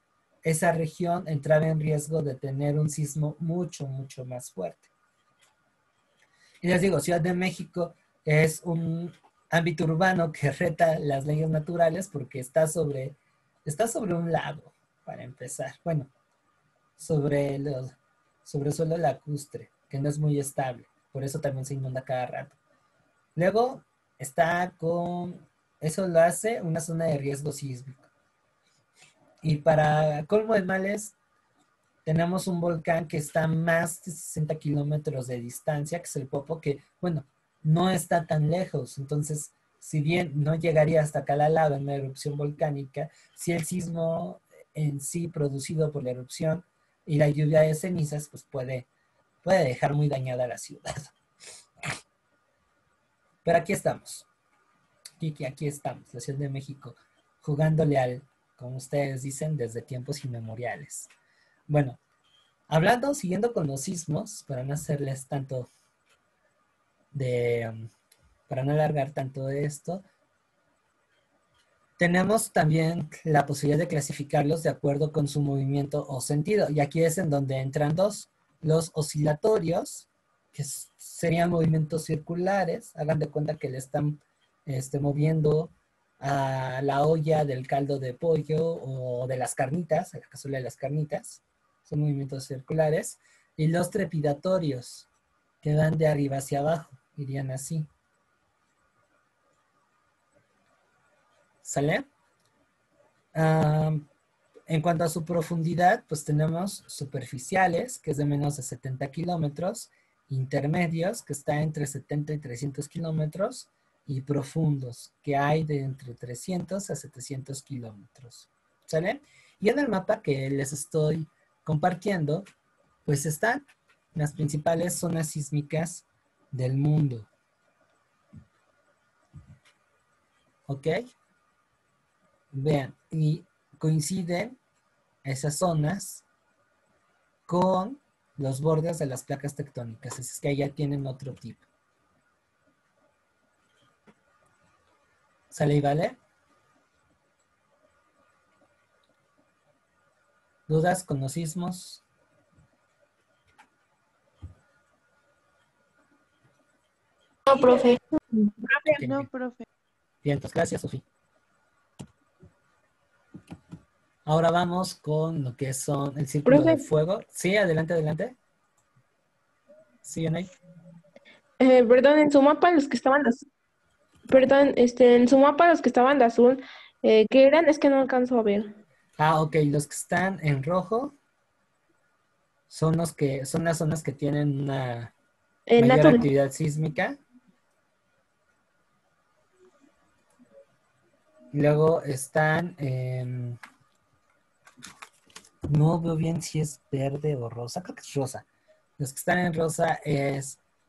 esa región entraba en riesgo de tener un sismo mucho, mucho más fuerte. Y les digo, Ciudad de México es un ámbito urbano que reta las leyes naturales porque está sobre un lago, para empezar. Bueno, sobre el suelo lacustre, que no es muy estable. Por eso también se inunda cada rato. Luego eso lo hace una zona de riesgo sísmico. Y para colmo de males, tenemos un volcán que está a más de 60 kilómetros de distancia, que es el Popo, que, bueno, no está tan lejos. Entonces, si bien no llegaría hasta acá la lava en una erupción volcánica, si el sismo en sí producido por la erupción y la lluvia de cenizas, pues puede dejar muy dañada la ciudad. Pero aquí estamos. Aquí estamos, la Ciudad de México, jugándole al, como ustedes dicen, desde tiempos inmemoriales. Bueno, siguiendo con los sismos, para no hacerles tanto para no alargar tanto de esto, tenemos también la posibilidad de clasificarlos de acuerdo con su movimiento o sentido. Y aquí es en donde entran los oscilatorios, que serían movimientos circulares. Hagan de cuenta que le están moviendo a la olla del caldo de pollo o de las carnitas, en la cazuela de las carnitas. Son movimientos circulares. Y los trepidatorios, que van de arriba hacia abajo, irían así. ¿Sale? En cuanto a su profundidad, pues tenemos superficiales, que es de menos de 70 kilómetros, intermedios, que está entre 70 y 300 kilómetros, y profundos, que hay de entre 300 a 700 kilómetros. ¿Sale? Y en el mapa que les estoy compartiendo, pues están las principales zonas sísmicas del mundo. ¿Ok? Vean, y coinciden esas zonas con los bordes de las placas tectónicas. Así es que allá tienen otro tipo. ¿Sale y vale? ¿Dudas con los sismos? No, profe. No, profe. Bien, pues gracias, Sofía. Ahora vamos con lo que son el círculo de fuego. Sí, adelante, adelante. Sí, Anay. Perdón, en su mapa los que estaban en su mapa los que estaban de azul, ¿qué eran? Es que no alcanzo a ver. Ok, los que están en rojo son las zonas que tienen una mayor azul. actividad sísmica. Y luego están no veo bien si es verde o rosa, creo que es rosa. Los que están en rosa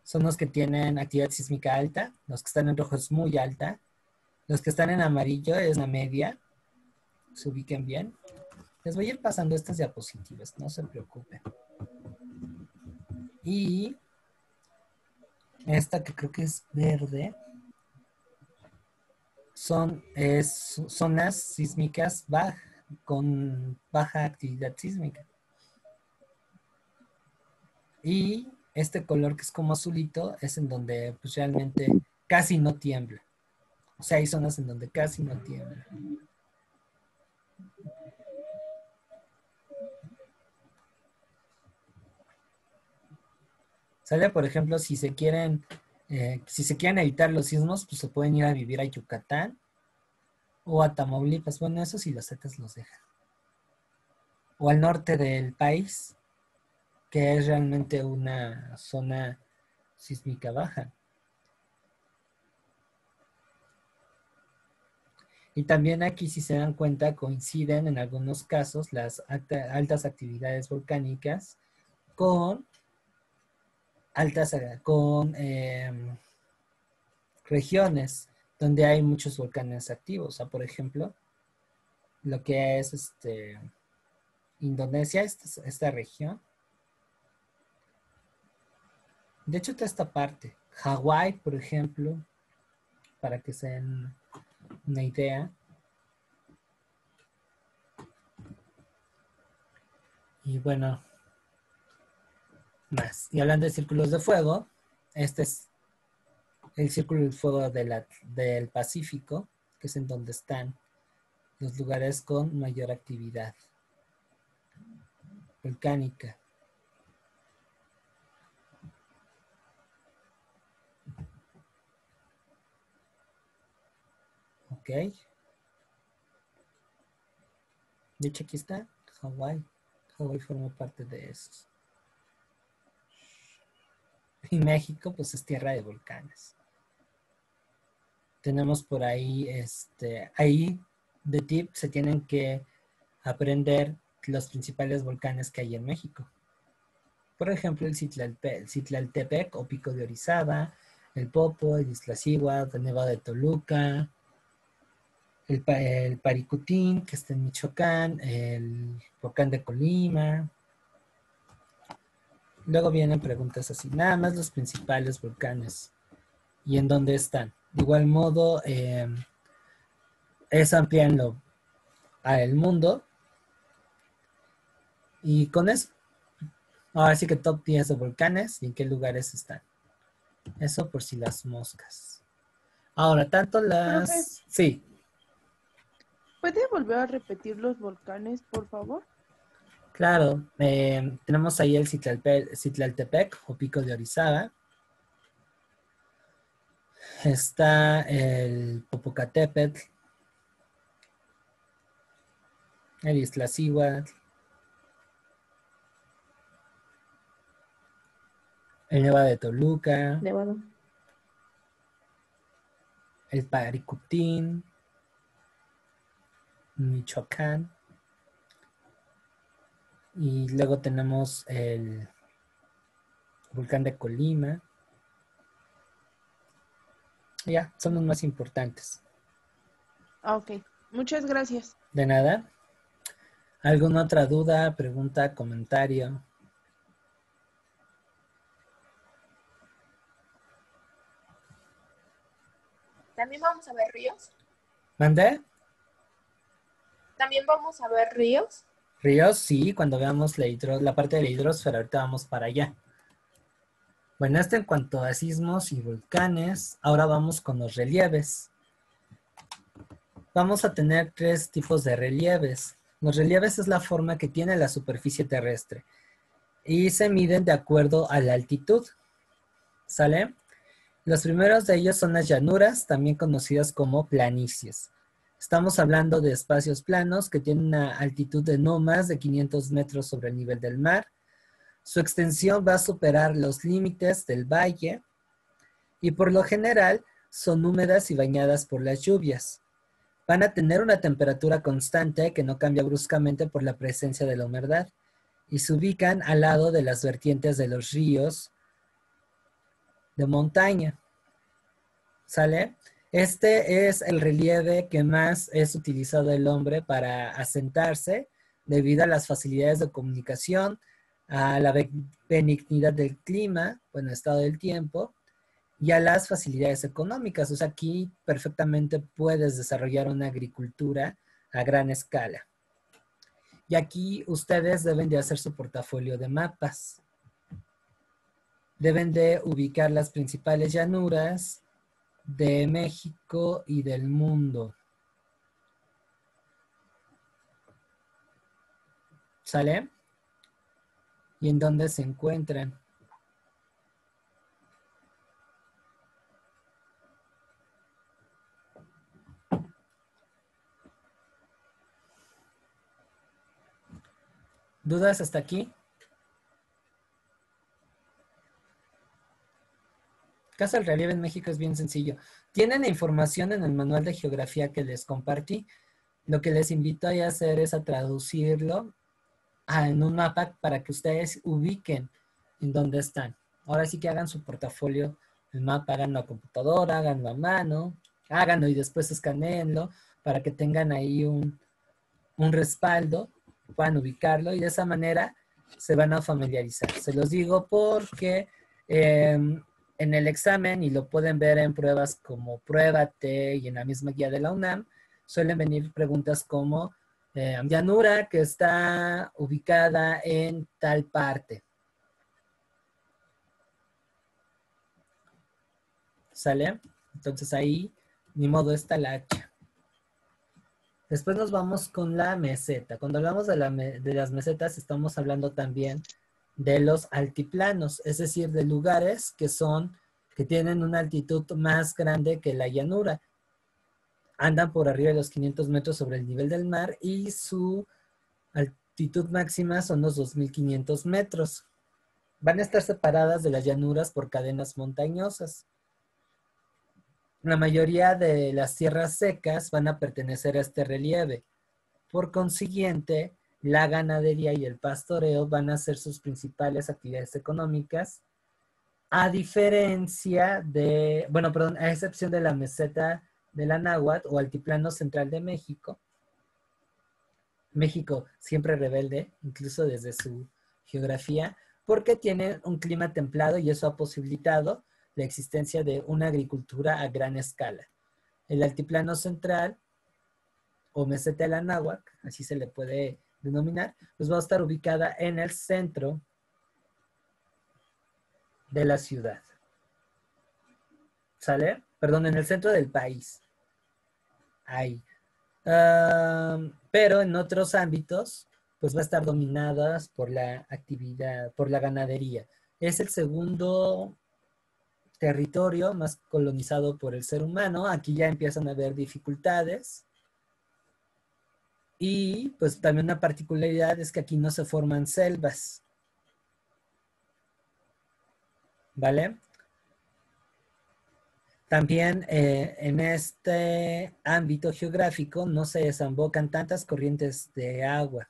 son los que tienen actividad sísmica alta, los que están en rojo es muy alta, los que están en amarillo es la media, se ubiquen bien. Les voy a ir pasando estas diapositivas, no se preocupen. Y esta que creo que es verde son zonas sísmicas con baja actividad sísmica. Y este color que es como azulito es en donde pues realmente casi no tiembla. O sea, hay zonas en donde casi no tiembla. ¿Sale? Por ejemplo, si se quieren evitar los sismos, pues se pueden ir a vivir a Yucatán o a Tamaulipas. Bueno, eso sí los Zetas los dejan. O al norte del país. que es realmente una zona sísmica baja. Y también aquí, si se dan cuenta, coinciden en algunos casos las altas actividades volcánicas con regiones donde hay muchos volcanes activos. O sea, por ejemplo, lo que es Indonesia, esta región. De hecho, toda esta parte. Hawái, por ejemplo, para que se den una idea. Y bueno, más. Y hablando de círculos de fuego, este es el círculo de fuego del Pacífico, que es en donde están los lugares con mayor actividad volcánica. Ok. De hecho, aquí está Hawái. Hawái forma parte de esos. Y México, pues es tierra de volcanes. Tenemos por ahí, ahí de tip se tienen que aprender los principales volcanes que hay en México. Por ejemplo, el Citlaltepec o Pico de Orizaba, el Popo, el Iztaccíhuatl, el Nevado de Toluca, el Paricutín, que está en Michoacán, el volcán de Colima. Luego vienen preguntas así, nada más los principales volcanes y en dónde están. De igual modo, es ampliarlo al mundo y con eso, ahora sí que top 10 de volcanes y en qué lugares están. Eso por si las moscas. Ahora, tanto las... Profe. Sí. ¿Puede volver a repetir los volcanes, por favor? Claro, tenemos ahí el Citlaltepec o Pico de Orizaba. Está el Popocatépetl, el Iztaccíhuatl, el Nevado de Toluca, Nevado. el Paricutín, Michoacán. Y luego tenemos el volcán de Colima. Ya, son los más importantes. Ah, ok. Muchas gracias. De nada. ¿Alguna otra duda, pregunta, comentario? ¿También vamos a ver ríos? ¿Mandé? ¿También vamos a ver ríos? Ríos, sí, cuando veamos la parte de la hidrosfera, ahorita vamos para allá. Bueno, esto en cuanto a sismos y volcanes, ahora vamos con los relieves. Vamos a tener 3 tipos de relieves. Los relieves es la forma que tiene la superficie terrestre y se miden de acuerdo a la altitud. ¿Sale? Los primeros de ellos son las llanuras, también conocidas como planicies. Estamos hablando de espacios planos que tienen una altitud de no más de 500 metros sobre el nivel del mar. Su extensión va a superar los límites del valle y por lo general son húmedas y bañadas por las lluvias. Van a tener una temperatura constante que no cambia bruscamente por la presencia de la humedad y se ubican al lado de las vertientes de los ríos de montaña. ¿Sale? Este es el relieve que más es utilizado el hombre para asentarse debido a las facilidades de comunicación, a la benignidad del clima, bueno, estado del tiempo, y a las facilidades económicas. O sea, aquí perfectamente puedes desarrollar una agricultura a gran escala. Y aquí ustedes deben de hacer su portafolio de mapas. Deben de ubicar las principales llanuras de México y del mundo. ¿Sale? ¿Y en dónde se encuentran? ¿Dudas hasta aquí? caso del relieve en México es bien sencillo. Tienen la información en el manual de geografía que les compartí. Lo que les invito a hacer es a traducirlo en un mapa para que ustedes ubiquen en dónde están. Ahora sí que hagan su portafolio, el mapa, háganlo a computadora, háganlo a mano, háganlo y después escaneenlo para que tengan ahí un respaldo, puedan ubicarlo y de esa manera se van a familiarizar. Se los digo porque en el examen, y lo pueden ver en pruebas como Pruébate y en la misma guía de la UNAM, suelen venir preguntas como llanura que está ubicada en tal parte. ¿Sale? Entonces ahí, ni modo, está la hacha. Después nos vamos con la meseta. Cuando hablamos de las mesetas, estamos hablando también de los altiplanos, es decir, de lugares que tienen una altitud más grande que la llanura. Andan por arriba de los 500 metros sobre el nivel del mar y su altitud máxima son los 2.500 metros. Van a estar separadas de las llanuras por cadenas montañosas. La mayoría de las tierras secas van a pertenecer a este relieve. Por consiguiente, la ganadería y el pastoreo van a ser sus principales actividades económicas, a diferencia de, bueno, perdón, a excepción de la meseta de la Náhuatl o altiplano central de México. México siempre rebelde, incluso desde su geografía, porque tiene un clima templado y eso ha posibilitado la existencia de una agricultura a gran escala. El altiplano central o meseta de la Náhuatl, así se le puede denominar, pues va a estar ubicada en el centro de la ciudad. ¿Sale? Perdón, en el centro del país. Ahí. Pero en otros ámbitos, pues va a estar dominadas por la actividad, por la ganadería. Es el segundo territorio más colonizado por el ser humano. Aquí ya empiezan a haber dificultades. Y pues también una particularidad es que aquí no se forman selvas. ¿Vale? También en este ámbito geográfico no se desembocan tantas corrientes de agua.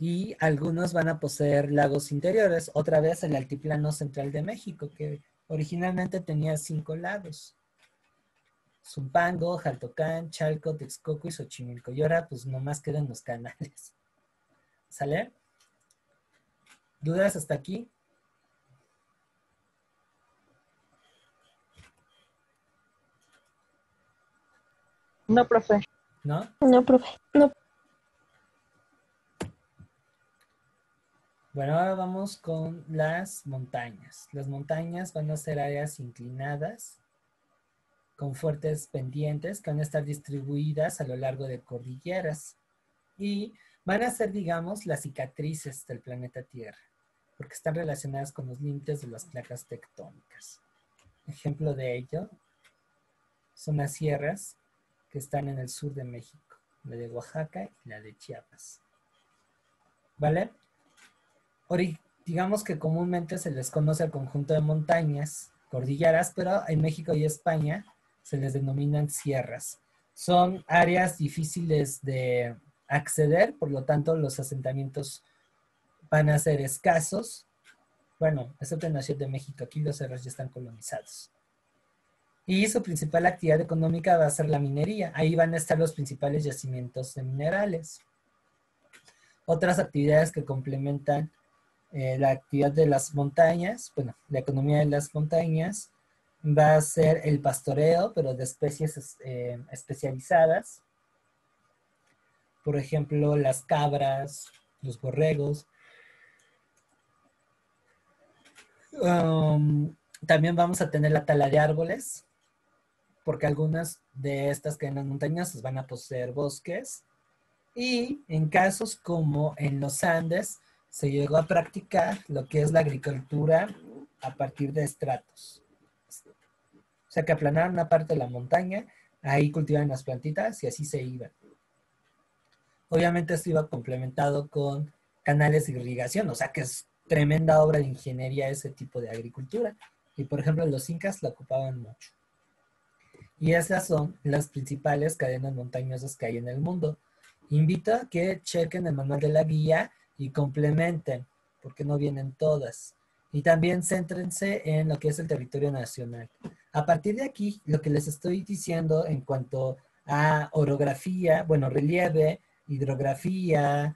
Y algunos van a poseer lagos interiores. Otra vez el altiplano central de México, que originalmente tenía 5 lagos. Zumpango, Jaltocán, Chalco, Texcoco y Xochimilco. Y ahora pues nomás quedan los canales. ¿Sale? ¿Dudas hasta aquí? No, profe. ¿No? No, profe. No. Bueno, ahora vamos con las montañas. Las montañas van a ser áreas inclinadas con fuertes pendientes que van a estar distribuidas a lo largo de cordilleras y van a ser, digamos, las cicatrices del planeta Tierra, porque están relacionadas con los límites de las placas tectónicas. Ejemplo de ello son las sierras que están en el sur de México, la de Oaxaca y la de Chiapas. ¿Vale? Digamos que comúnmente se les conoce al conjunto de montañas, cordilleras, pero en México y España se les denominan sierras. Son áreas difíciles de acceder, por lo tanto los asentamientos van a ser escasos. Bueno, excepto en la Ciudad de México, aquí los cerros ya están colonizados. Y su principal actividad económica va a ser la minería. Ahí van a estar los principales yacimientos de minerales. Otras actividades que complementan la actividad de las montañas, bueno, la economía de las montañas, va a ser el pastoreo, pero de especies especializadas. Por ejemplo, las cabras, los borregos. También vamos a tener la tala de árboles, porque algunas de estas cadenas montañosas van a poseer bosques. Y en casos como en los Andes, se llegó a practicar lo que es la agricultura a partir de estratos. O sea, que aplanaron una parte de la montaña, ahí cultivaban las plantitas y así se iban. Obviamente esto iba complementado con canales de irrigación, o sea que es tremenda obra de ingeniería ese tipo de agricultura. Y por ejemplo, los incas la ocupaban mucho. Y esas son las principales cadenas montañosas que hay en el mundo. Invito a que chequen el manual de la guía y complementen, porque no vienen todas. Y también céntrense en lo que es el territorio nacional. A partir de aquí, lo que les estoy diciendo en cuanto a orografía, bueno, relieve, hidrografía,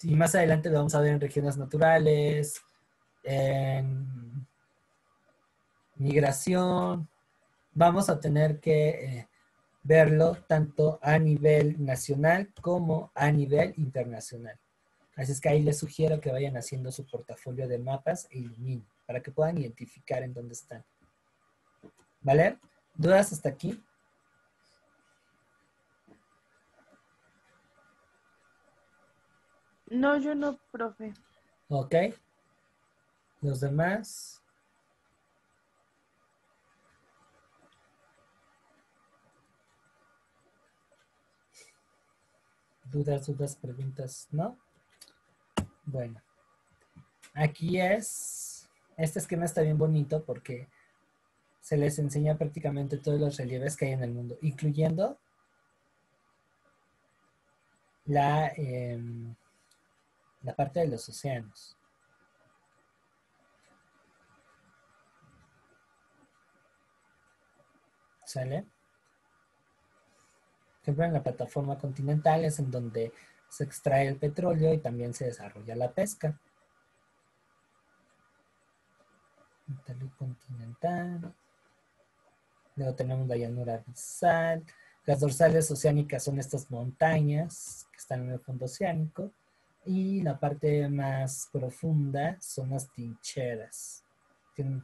y más adelante lo vamos a ver en regiones naturales, en migración, vamos a tener que verlo tanto a nivel nacional como a nivel internacional. Así es que ahí les sugiero que vayan haciendo su portafolio de mapas e iluminen para que puedan identificar en dónde están. ¿Vale? ¿Dudas hasta aquí? No, yo no, profe. Ok. Los demás. Dudas, preguntas, ¿no? Bueno. Aquí este esquema está bien bonito porque se les enseña prácticamente todos los relieves que hay en el mundo, incluyendo la parte de los océanos. ¿Sale? Por ejemplo, en la plataforma continental es en donde se extrae el petróleo y también se desarrolla la pesca. Continental. Luego tenemos la llanura abisal. Las dorsales oceánicas son estas montañas que están en el fondo oceánico. Y la parte más profunda son las trincheras. Tienen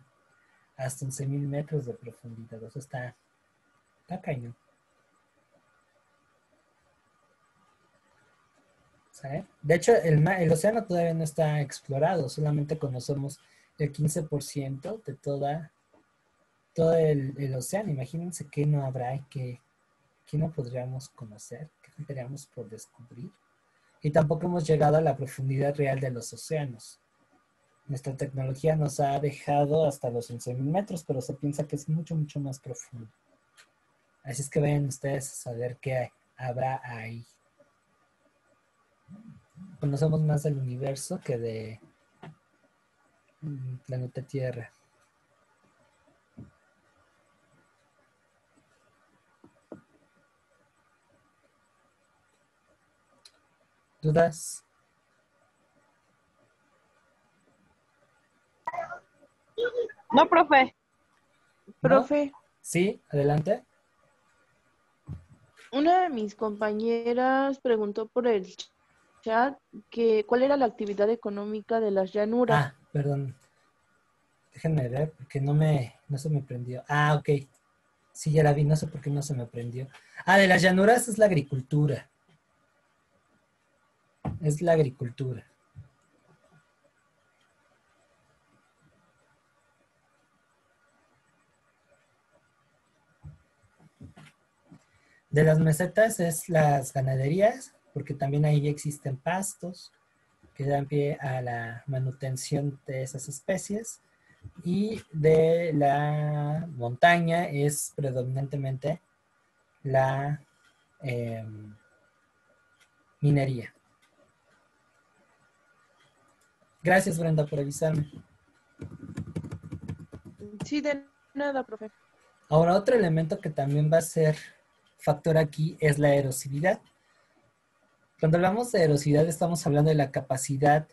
hasta 11,000 metros de profundidad. O sea, está cañón. ¿Sabe? De hecho, el océano todavía no está explorado. Solamente conocemos el 15% de todo el océano. Imagínense qué no habrá y qué no podríamos conocer, qué tendríamos por descubrir. Y tampoco hemos llegado a la profundidad real de los océanos. Nuestra tecnología nos ha dejado hasta los 11,000 metros, pero se piensa que es mucho, mucho más profundo. Así es que vayan ustedes a saber qué habrá ahí. Conocemos más del universo que de planeta Tierra. ¿Dudas? No, profe. ¿No? Profe, Sí, adelante. una de mis compañeras preguntó por el chat que cuál era la actividad económica de las llanuras. Ah, perdón. Déjenme ver porque no se me prendió. Ah, ok. Sí, ya la vi, no sé por qué no se me prendió. Ah, de las llanuras es la agricultura. Es la agricultura. De las mesetas es las ganaderías, porque también ahí existen pastos que dan pie a la manutención de esas especies. Y de la montaña es predominantemente la minería. Gracias, Brenda, por avisarme. Sí, de nada, profe. Ahora, otro elemento que también va a ser factor aquí es la erosividad. Cuando hablamos de erosividad estamos hablando de la capacidad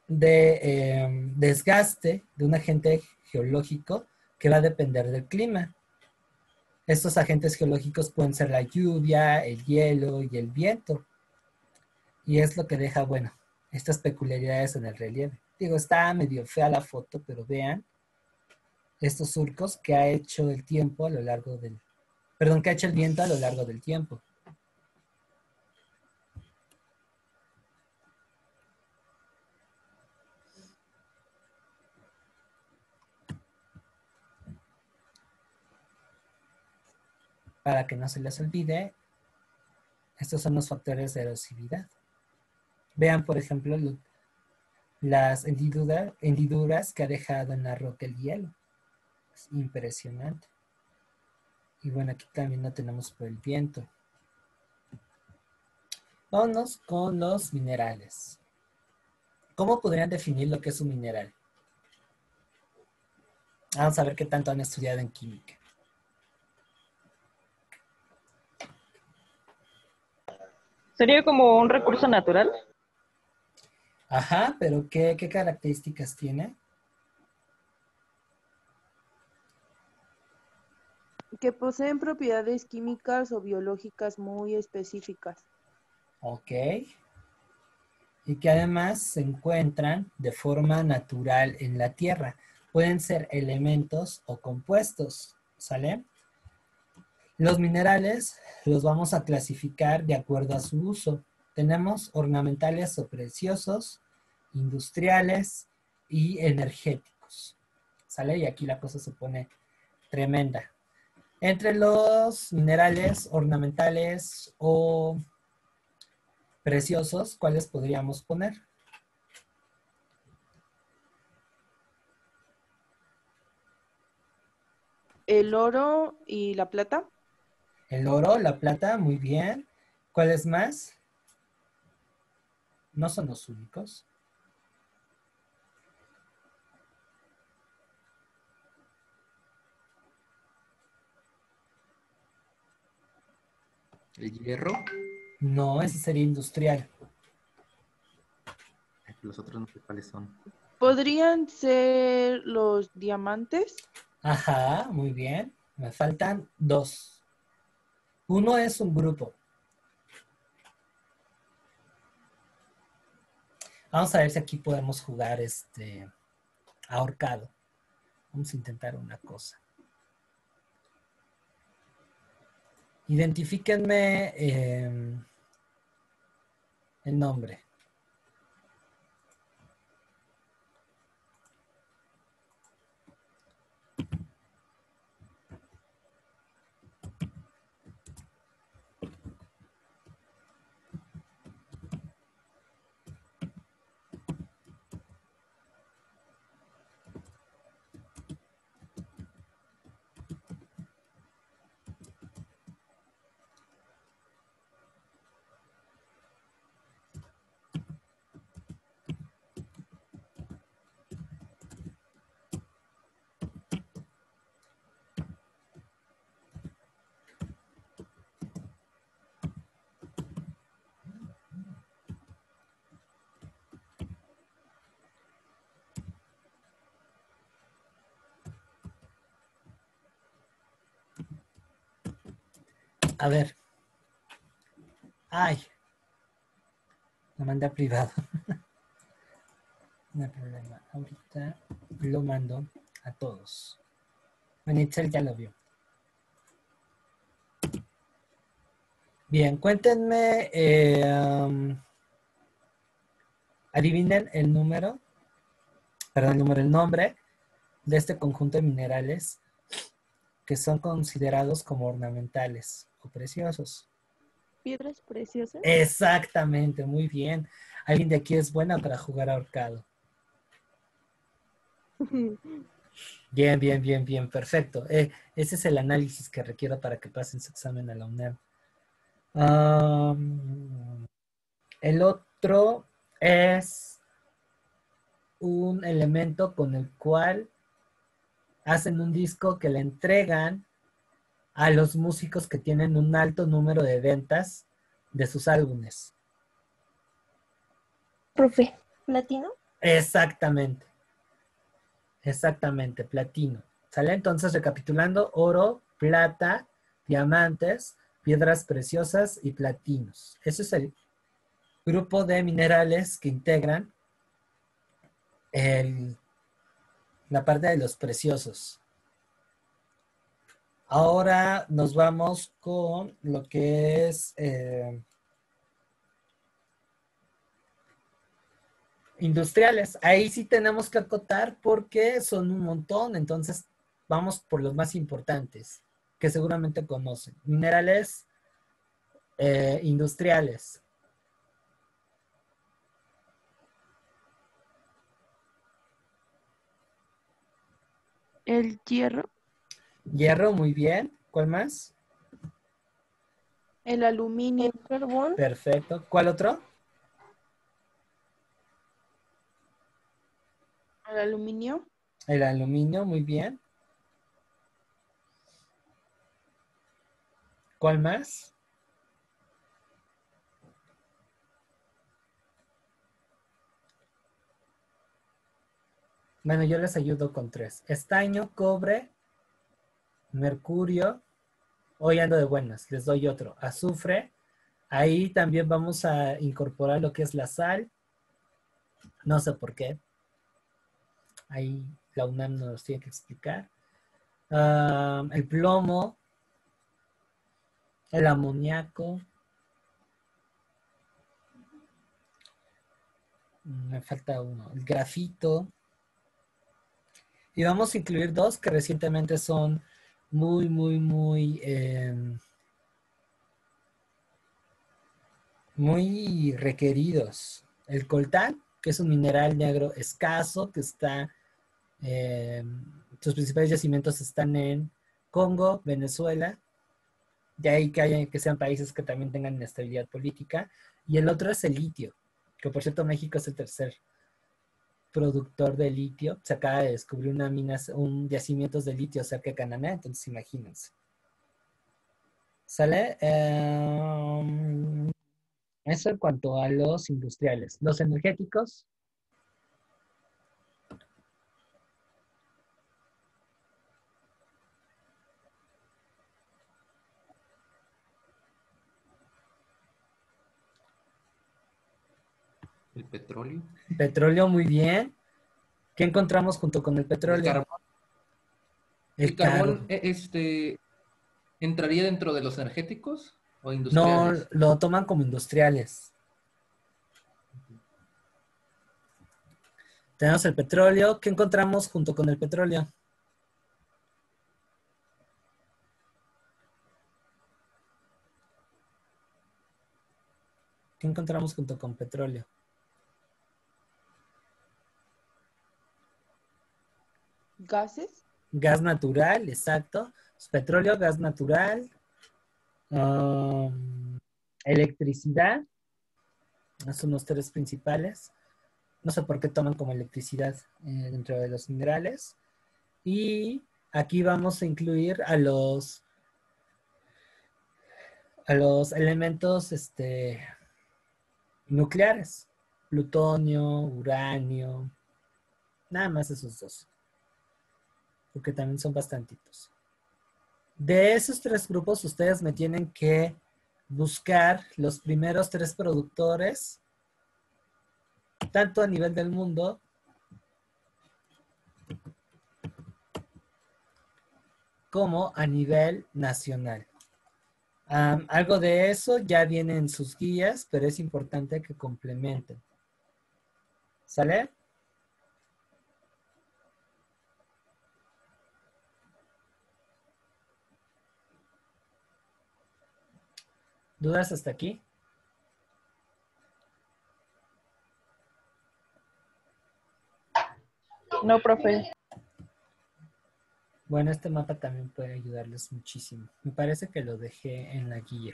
de desgaste de un agente geológico que va a depender del clima. Estos agentes geológicos pueden ser la lluvia, el hielo y el viento. Y es lo que deja, bueno, estas peculiaridades en el relieve. Digo, está medio fea la foto, pero vean estos surcos que ha hecho el tiempo a lo largo del... Perdón, que ha hecho el viento a lo largo del tiempo. Para que no se les olvide, estos son los factores de erosividad. Vean, por ejemplo, las hendiduras que ha dejado en la roca el hielo. Es impresionante. Y bueno, aquí también lo tenemos por el viento. Vámonos con los minerales. ¿Cómo podrían definir lo que es un mineral? Vamos a ver qué tanto han estudiado en química. ¿Sería como un recurso natural? Ajá, pero ¿qué características tiene? Que poseen propiedades químicas o biológicas muy específicas. Ok. Y que además se encuentran de forma natural en la Tierra. Pueden ser elementos o compuestos, ¿sale? Los minerales los vamos a clasificar de acuerdo a su uso. Tenemos ornamentales o preciosos, industriales y energéticos, ¿sale? Y aquí la cosa se pone tremenda. Entre los minerales ornamentales o preciosos, ¿cuáles podríamos poner? El oro y la plata. El oro, la plata, muy bien. ¿Cuáles más? No son los únicos. El hierro. No, ese sería industrial. Los otros no sé cuáles son. ¿Podrían ser los diamantes? Ajá, muy bien. Me faltan dos. Uno es un grupo. Vamos a ver si aquí podemos jugar ahorcado. Vamos a intentar una cosa. Identifíquenme el nombre. A ver. Ay. Lo mandé a privado. No hay problema. Ahorita lo mando a todos. Bueno, Itzel ya lo vio. Bien, cuéntenme. Adivinen el número. Perdón, el nombre de este conjunto de minerales que son considerados como ornamentales o preciosos. Piedras preciosas. Exactamente, muy bien. Alguien de aquí es buena para jugar ahorcado. Bien, bien, bien, bien, perfecto. Ese es el análisis que requiero para que pasen su examen a la UNED. El otro es un elemento con el cual hacen un disco que le entregan a los músicos que tienen un alto número de ventas de sus álbumes. Profe, ¿platino? Exactamente. Exactamente, platino. ¿Sale? Entonces, recapitulando, oro, plata, diamantes, piedras preciosas y platinos. Ese es el grupo de minerales que integran la parte de los preciosos. Ahora nos vamos con lo que es industriales. Ahí sí tenemos que acotar porque son un montón, entonces vamos por los más importantes que seguramente conocen. Minerales industriales. El hierro, Hierro, muy bien. ¿Cuál más? el aluminio, El carbón, Perfecto. ¿Cuál otro? el aluminio, El aluminio, muy bien. ¿Cuál más? Bueno, yo les ayudo con 3. Estaño, cobre, mercurio. Hoy ando de buenas, les doy otro. Azufre. Ahí también vamos a incorporar lo que es la sal. No sé por qué. Ahí la UNAM nos tiene que explicar. El plomo, el amoníaco. Me falta uno. El grafito. Y vamos a incluir 2 que recientemente son muy requeridos. El coltán, que es un mineral negro escaso, que está, sus principales yacimientos están en Congo, Venezuela, de ahí que sean países que también tengan inestabilidad política. Y el otro es el litio, que por cierto México es el tercer productor de litio. Se acaba de descubrir un yacimiento de litio cerca de Canadá, entonces imagínense. ¿Sale? Eso en cuanto a los industriales. Los energéticos, El petróleo. petróleo, muy bien. ¿Qué encontramos junto con el El petróleo? carbón. El ¿El carbón carbón. entraría dentro de los energéticos o No, industriales? lo toman como industriales. Tenemos el petróleo. ¿Qué encontramos junto con el petróleo? ¿Qué encontramos junto con petróleo? gases, Gas natural, exacto. Petróleo, gas natural, electricidad. Esos son los 3 principales. No sé por qué toman como electricidad dentro de los minerales. Y aquí vamos a incluir a los elementos nucleares. Plutonio, uranio. Nada más esos 2. Porque también son bastantitos. De esos 3 grupos, ustedes me tienen que buscar los primeros 3 productores, tanto a nivel del mundo como a nivel nacional. Algo de eso ya viene en sus guías, pero es importante que complementen. ¿Sale? ¿Dudas hasta aquí? No, profe. Bueno, este mapa también puede ayudarles muchísimo. Me parece que lo dejé en la guía.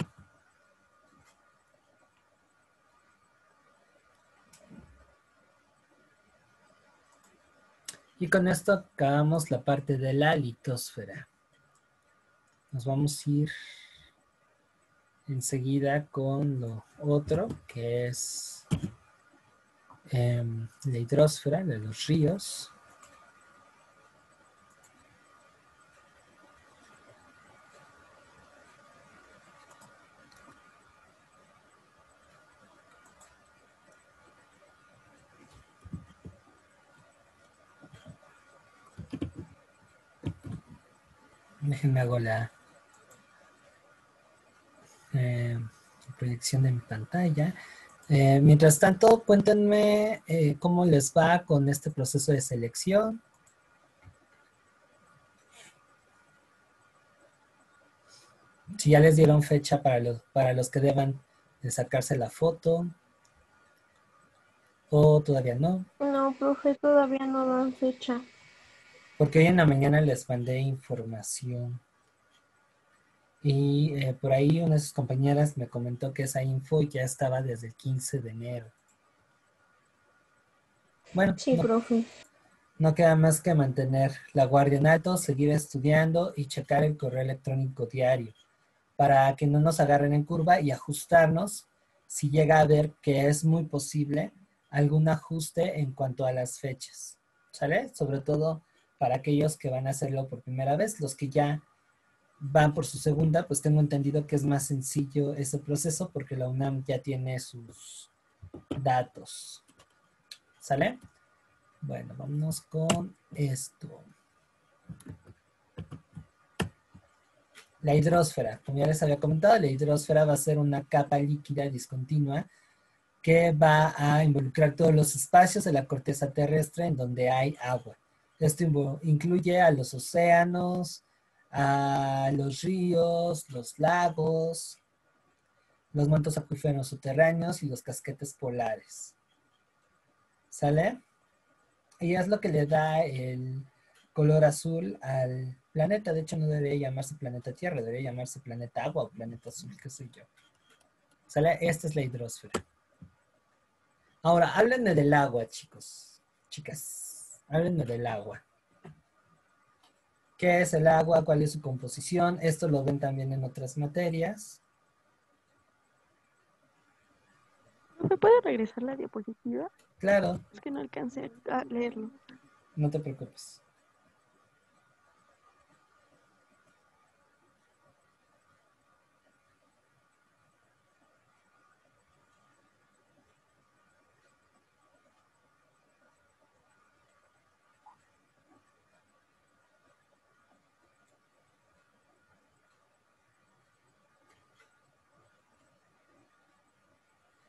Y con esto acabamos la parte de la litosfera. Nos vamos a ir enseguida con lo otro, que es la hidrosfera de los ríos. Déjenme hago la proyección de mi pantalla. Mientras tanto, cuéntenme cómo les va con este proceso de selección. Si ya les dieron fecha para los que deban de sacarse la foto. O todavía no. no, profe, todavía no dan fecha. porque hoy en la mañana les mandé información. Y por ahí una de sus compañeras me comentó que esa info ya estaba desde el 15 de enero. Bueno, Sí, profe. no queda más que mantener la guardia en alto, seguir estudiando y checar el correo electrónico diario para que no nos agarren en curva y ajustarnos si llega a ver que es muy posible algún ajuste en cuanto a las fechas. ¿Sale? Sobre todo para aquellos que van a hacerlo por primera vez, los que ya van por su segunda, pues tengo entendido que es más sencillo ese proceso porque la UNAM ya tiene sus datos. ¿Sale? Bueno, vámonos con esto. La hidrósfera, como ya les había comentado, la hidrósfera va a ser una capa líquida discontinua que va a involucrar todos los espacios de la corteza terrestre en donde hay agua. Esto incluye a los océanos, a los ríos, los lagos, los mantos acuíferos subterráneos y los casquetes polares. ¿Sale? Y es lo que le da el color azul al planeta. De hecho, no debería llamarse planeta Tierra, debería llamarse planeta agua o planeta azul, qué sé yo. ¿Sale? Esta es la hidrósfera. Ahora, háblenme del agua, chicos. Chicas, háblenme del agua. ¿Qué es el agua? ¿Cuál es su composición? Esto lo ven también en otras materias. ¿Me puede regresar la diapositiva? Claro, Es que no alcancé a leerlo. no te preocupes.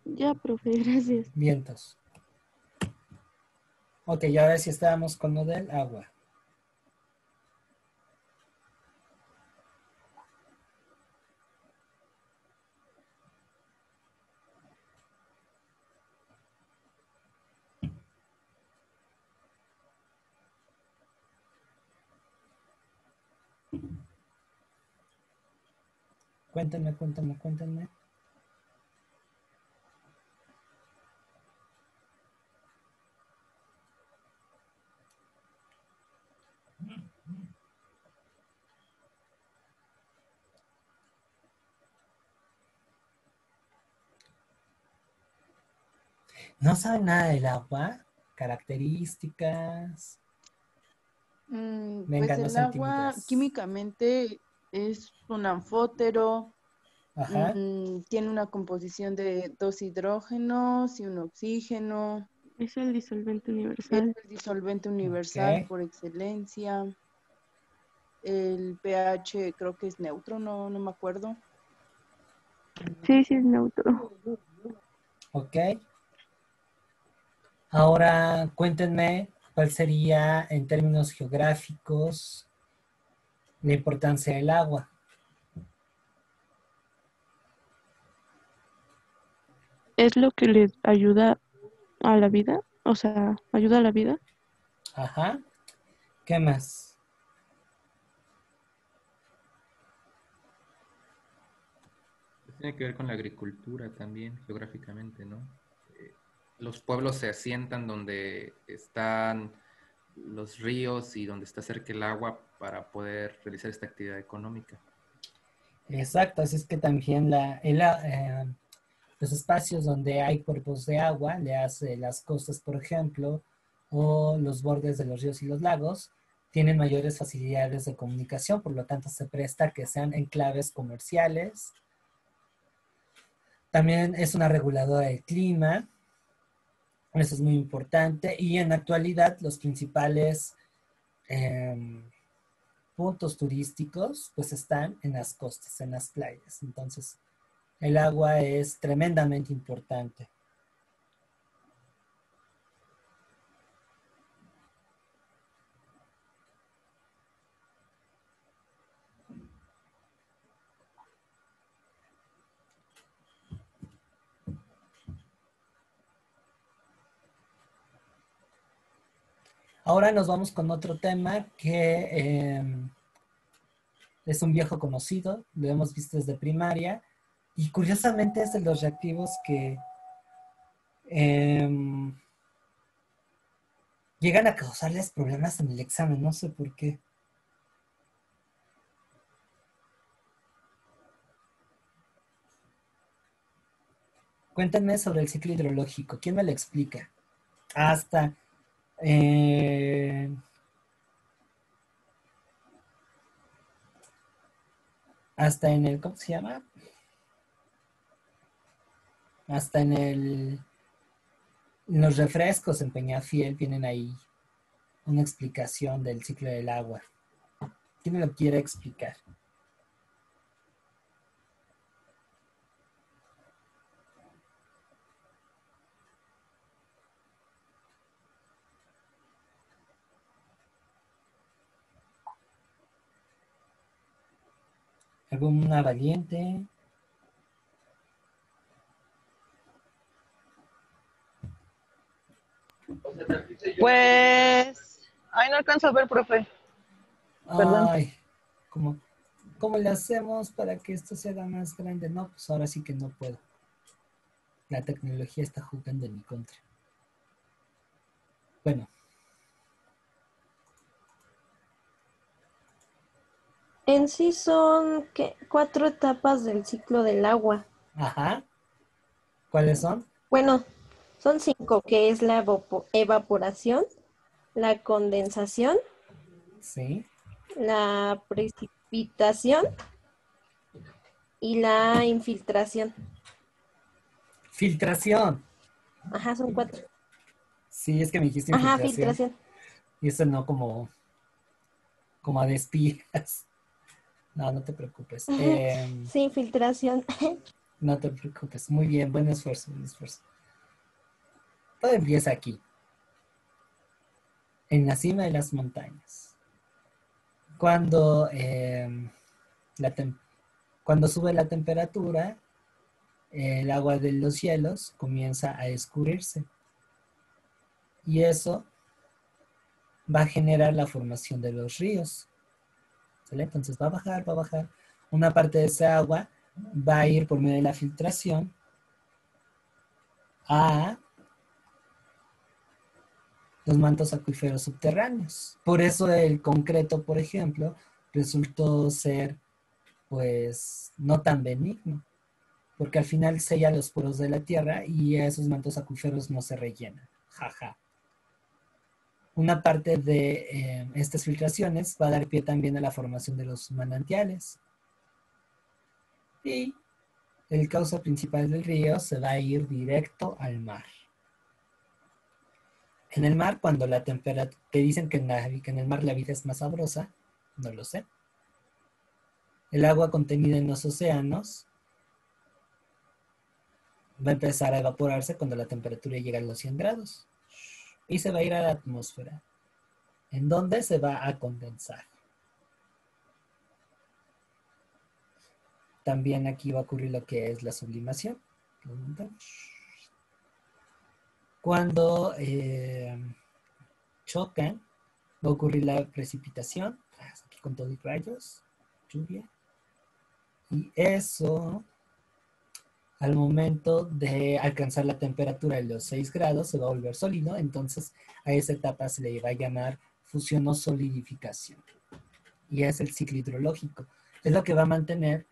Ya, profe, gracias. Vientos. Ok, y ahora sí estábamos con lo del agua. Cuéntenme, cuéntenme, cuéntenme. ¿No saben nada del agua? Características. Venga, Pues no el sean agua tímidas. químicamente es un anfótero, Ajá. tiene una composición de dos hidrógenos y un oxígeno, Es el disolvente es universal. el disolvente Ok. universal por excelencia. El pH creo que es neutro, no me acuerdo. Sí, sí, es neutro. Ok. Ahora cuéntenme cuál sería en términos geográficos la importancia del agua. Es lo que le ayuda a la vida, o sea, ayuda a la vida. Ajá. ¿Qué más? Tiene que ver con la agricultura también, geográficamente, ¿no? Los pueblos se asientan donde están los ríos y donde está cerca el agua para poder realizar esta actividad económica. Exacto, así es que también los espacios donde hay cuerpos de agua, le hace las costas, por ejemplo, o los bordes de los ríos y los lagos, tienen mayores facilidades de comunicación, por lo tanto se presta a que sean enclaves comerciales. También es una reguladora del clima, eso es muy importante, y en la actualidad los principales puntos turísticos pues están en las costas, en las playas. Entonces, el agua es tremendamente importante. Ahora nos vamos con otro tema que es un viejo conocido, lo hemos visto desde primaria, y curiosamente es de los reactivos que llegan a causarles problemas en el examen, no sé por qué. Cuéntenme sobre el ciclo hidrológico. ¿Quién me lo explica? Hasta hasta en el, ¿cómo se llama? Hasta en los refrescos en Peñafiel tienen ahí una explicación del ciclo del agua. ¿Quién me lo quiere explicar? ¿Alguna valiente? Pues, ay, no alcanzo a ver, profe. Perdón. Ay, ¿cómo le hacemos para que esto se haga más grande? No, pues ahora sí que no puedo. La tecnología está jugando en mi contra. Bueno. En sí son 4 etapas del ciclo del agua. Ajá. ¿Cuáles son? Bueno, son 5, que es la evaporación, la condensación, Sí. la precipitación y la infiltración. Filtración. Ajá, son 4. Sí, es que me dijiste Ajá, infiltración. filtración. Y eso no como a de espías. No, no te preocupes. Sí, filtración. No te preocupes. Muy bien, buen esfuerzo, buen esfuerzo. Todo empieza aquí, en la cima de las montañas. Cuando, cuando sube la temperatura, el agua de los hielos comienza a escurrirse. Y eso va a generar la formación de los ríos. ¿Sale? Entonces va a bajar, va a bajar. Una parte de esa agua va a ir por medio de la filtración a los mantos acuíferos subterráneos. Por eso el concreto, por ejemplo, resultó ser, pues, no tan benigno, porque al final sella los poros de la tierra y esos mantos acuíferos no se rellenan. Jaja. Una parte de estas filtraciones va a dar pie también a la formación de los manantiales. Y el cauce principal del río se va a ir directo al mar. En el mar, cuando la temperatura, te dicen que en el mar la vida es más sabrosa, no lo sé. El agua contenida en los océanos va a empezar a evaporarse cuando la temperatura llega a los 100 grados. Y se va a ir a la atmósfera, en donde se va a condensar. También aquí va a ocurrir lo que es la sublimación. Cuando chocan, va a ocurrir la precipitación, aquí con todo y rayos, lluvia. Y eso, al momento de alcanzar la temperatura de los 6 grados, se va a volver sólido. Entonces, a esa etapa se le va a llamar fusión o solidificación. Y es el ciclo hidrológico. Es lo que va a mantener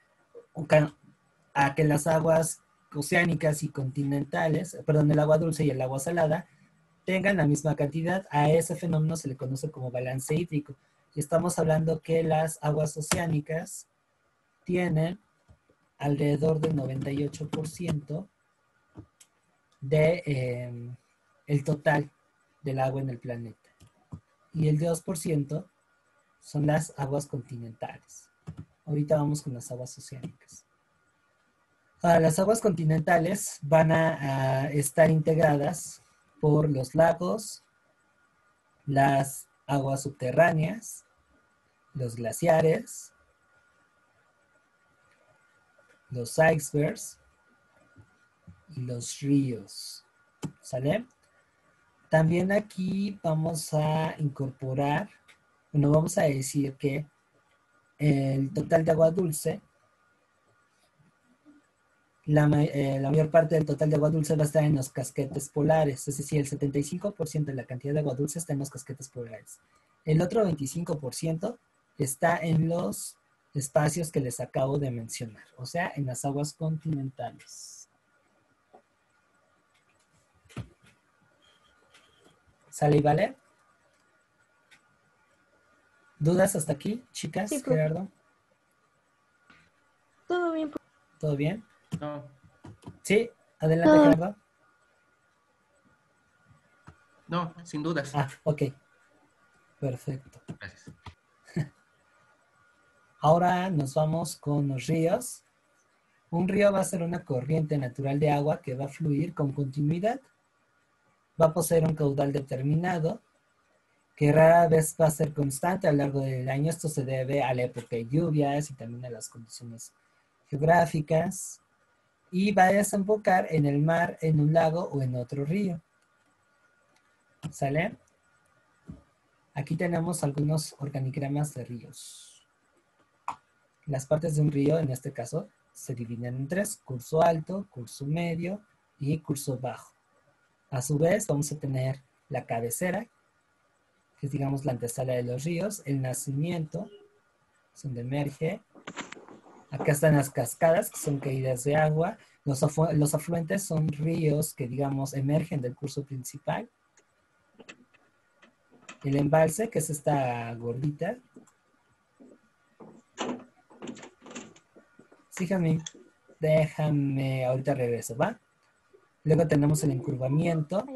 a que las aguas oceánicas y continentales, perdón, el agua dulce y el agua salada, tengan la misma cantidad. A ese fenómeno se le conoce como balance hídrico. Y estamos hablando que las aguas oceánicas tienen alrededor del 98% de el total del agua en el planeta. Y el 2% son las aguas continentales. Ahorita vamos con las aguas oceánicas. Las aguas continentales van a estar integradas por los lagos, las aguas subterráneas, los glaciares, los icebergs y los ríos. ¿Sale? También aquí vamos a incorporar, bueno, vamos a decir que el total de agua dulce, la mayor parte del total de agua dulce va a estar en los casquetes polares, es decir, el 75% de la cantidad de agua dulce está en los casquetes polares. El otro 25% está en los espacios que les acabo de mencionar, o sea, en las aguas continentales. ¿Sale y vale? ¿Dudas hasta aquí, chicas? Sí, profe. Gerardo, Todo bien, profe. ¿todo bien? No. Sí, adelante, Gerardo. No, sin dudas. Ah, ok. Perfecto. Gracias. Ahora nos vamos con los ríos. Un río va a ser una corriente natural de agua que va a fluir con continuidad. Va a poseer un caudal determinado, que rara vez va a ser constante a lo largo del año. Esto se debe a la época de lluvias y también a las condiciones geográficas. Y va a desembocar en el mar, en un lago o en otro río. ¿Sale? Aquí tenemos algunos organigramas de ríos. Las partes de un río, en este caso, se dividen en tres: curso alto, curso medio y curso bajo. A su vez, vamos a tener la cabecera, que es, digamos, la antesala de los ríos, el nacimiento, es donde emerge. Acá están las cascadas, que son caídas de agua. Los afluentes son ríos que, digamos, emergen del curso principal. El embalse, que es esta gordita. Síganme, déjame, ahorita regreso, ¿va? Luego tenemos el encurvamiento,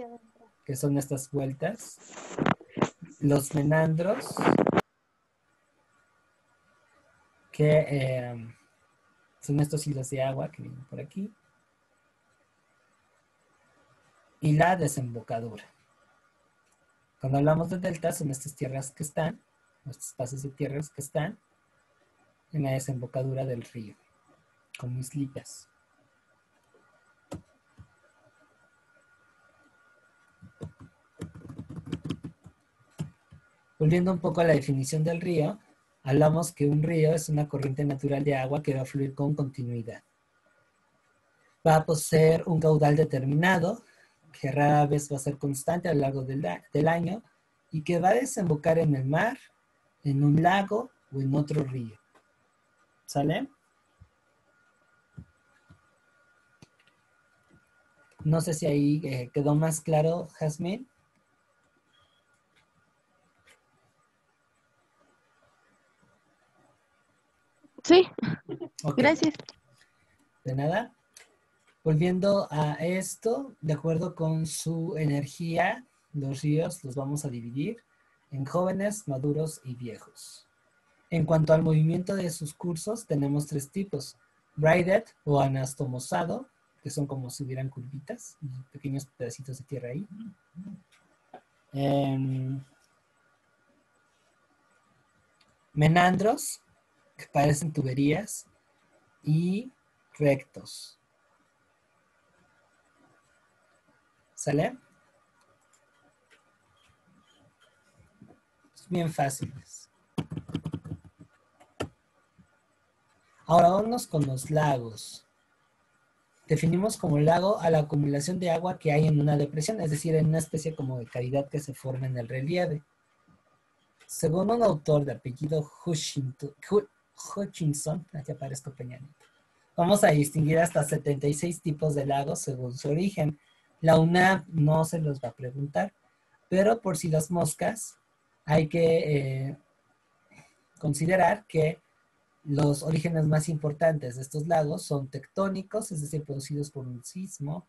que son estas vueltas. Los menandros, que son estos hilos de agua que vienen por aquí. Y la desembocadura. Cuando hablamos de deltas, son estas tierras que están, estos espacios de tierras que están en la desembocadura del río, como islitas. Volviendo un poco a la definición del río, hablamos que un río es una corriente natural de agua que va a fluir con continuidad. Va a poseer un caudal determinado, que rara vez va a ser constante a lo largo del año, y que va a desembocar en el mar, en un lago o en otro río. ¿Sale? No sé si ahí quedó más claro, Jazmín. Sí, Ok. gracias. De nada. Volviendo a esto, de acuerdo con su energía, los ríos los vamos a dividir en jóvenes, maduros y viejos. En cuanto al movimiento de sus cursos, tenemos tres tipos: braided o anastomosado, que son como si hubieran curvitas, pequeños pedacitos de tierra ahí. Menandros, que parecen tuberías, y rectos. ¿Sale? Es bien fáciles. Ahora vámonos con los lagos. Definimos como lago a la acumulación de agua que hay en una depresión, es decir, en una especie como de cavidad que se forma en el relieve. Según un autor de apellido Hutchinson, aquí aparezco Peña Nieto, vamos a distinguir hasta 76 tipos de lagos según su origen. La UNAM no se los va a preguntar, pero por si las moscas, hay que considerar que los orígenes más importantes de estos lagos son tectónicos, es decir, producidos por un sismo,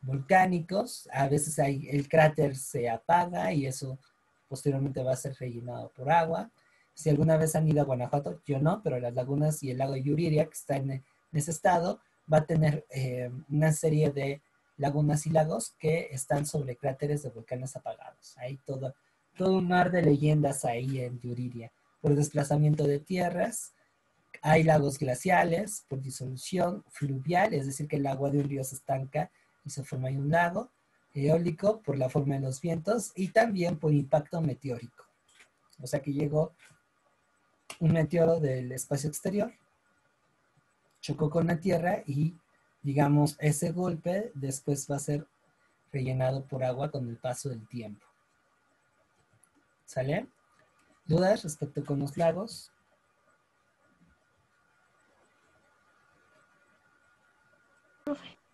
volcánicos. A veces el cráter se apaga y eso posteriormente va a ser rellenado por agua. Si alguna vez han ido a Guanajuato, yo no, pero las lagunas y el lago de Yuriria, que está en ese estado, va a tener una serie de lagunas y lagos que están sobre cráteres de volcanes apagados. Hay todo un mar de leyendas ahí en Yuriria. Por desplazamiento de tierras, hay lagos glaciales, por disolución fluvial, es decir, que el agua de un río se estanca y se forma ahí un lago. eólico por la forma de los vientos y también por impacto meteórico. O sea que llegó un meteoro del espacio exterior, chocó con la Tierra y, digamos, ese golpe después va a ser rellenado por agua con el paso del tiempo. ¿Sale? ¿Dudas respecto con los lagos?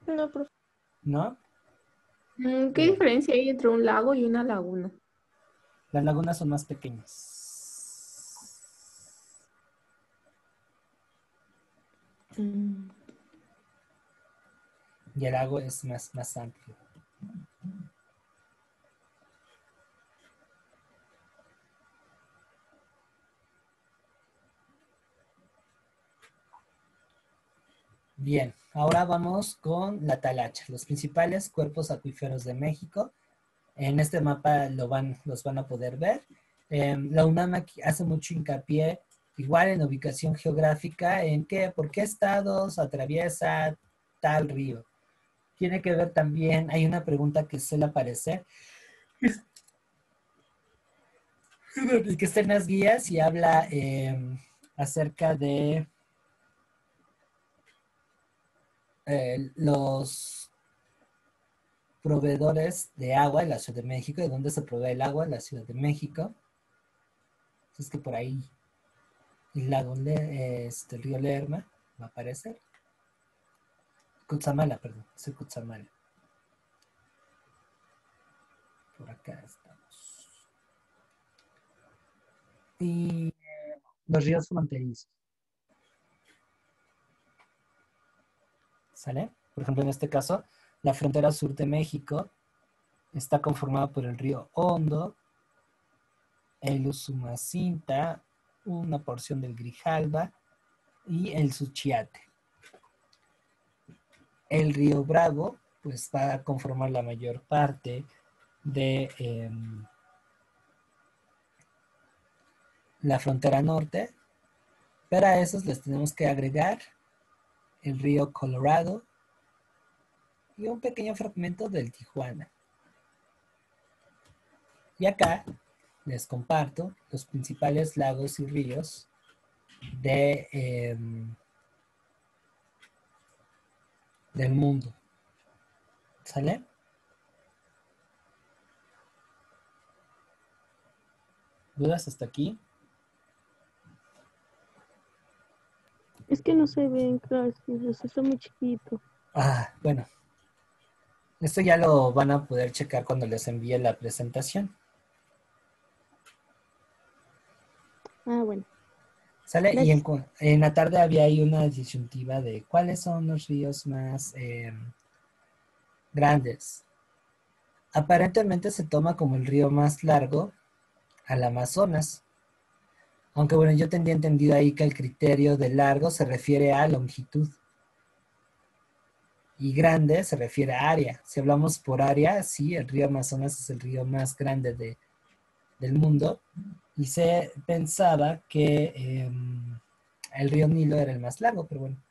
No, profe. ¿No? ¿Qué Bien. diferencia hay entre un lago y una laguna? Las lagunas son más pequeñas. Y el lago es más amplio. Bien, ahora vamos con la talacha, los principales cuerpos acuíferos de México. En este mapa los van a poder ver. La UNAM aquí hace mucho hincapié, igual en ubicación geográfica, en por qué estados atraviesa tal río. Tiene que ver también, hay una pregunta que suele aparecer, y que está en las guías y habla acerca de los proveedores de agua en la Ciudad de México, de dónde se provee el agua en la Ciudad de México. Es que por ahí el el río Lerma va a aparecer. Cutzamala, perdón, es el Cutzamala. Por acá estamos. Y los ríos fronterizos. ¿Sale? Por ejemplo, en este caso, la frontera sur de México está conformada por el río Hondo, el Usumacinta, una porción del Grijalba y el Suchiate. El río Bravo, pues va a conformar la mayor parte de la frontera norte. Para esos les tenemos que agregar el río Colorado y un pequeño fragmento del Tijuana. Y acá les comparto los principales lagos y ríos del mundo. ¿Sale? ¿Dudas hasta aquí? Es que no se ven, claro, está muy chiquito. Ah, bueno. Esto ya lo van a poder checar cuando les envíe la presentación. Ah, bueno. ¿Sale? Y Gracias. en la tarde había ahí una disyuntiva de cuáles son los ríos más grandes. Aparentemente se toma como el río más largo al Amazonas. Aunque bueno, yo tendría entendido ahí que el criterio de largo se refiere a longitud. Y grande se refiere a área. Si hablamos por área, sí, el río Amazonas es el río más grande del mundo. Y se pensaba que el río Nilo era el más largo, pero bueno,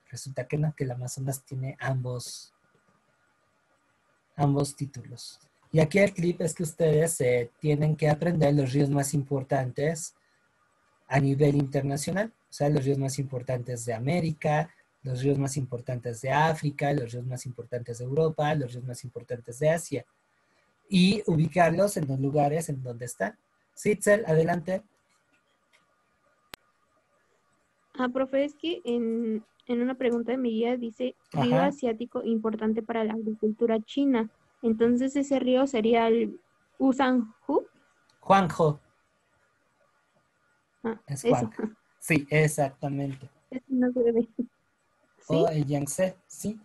resulta que no, que el Amazonas tiene ambos títulos. Y aquí el clip es que ustedes tienen que aprender los ríos más importantes a nivel internacional, o sea, los ríos más importantes de América, los ríos más importantes de África, los ríos más importantes de Europa, los ríos más importantes de Asia, y ubicarlos en los lugares en donde están. Sitzel, adelante. Profe, es que en una pregunta de mi guía dice río Ajá. asiático importante para la agricultura china. Entonces ese río sería el Usanhu. Juanjo. Es Eso. Juan. Sí, exactamente. Eso no se ve. ¿Sí? O el Yangtze, sí.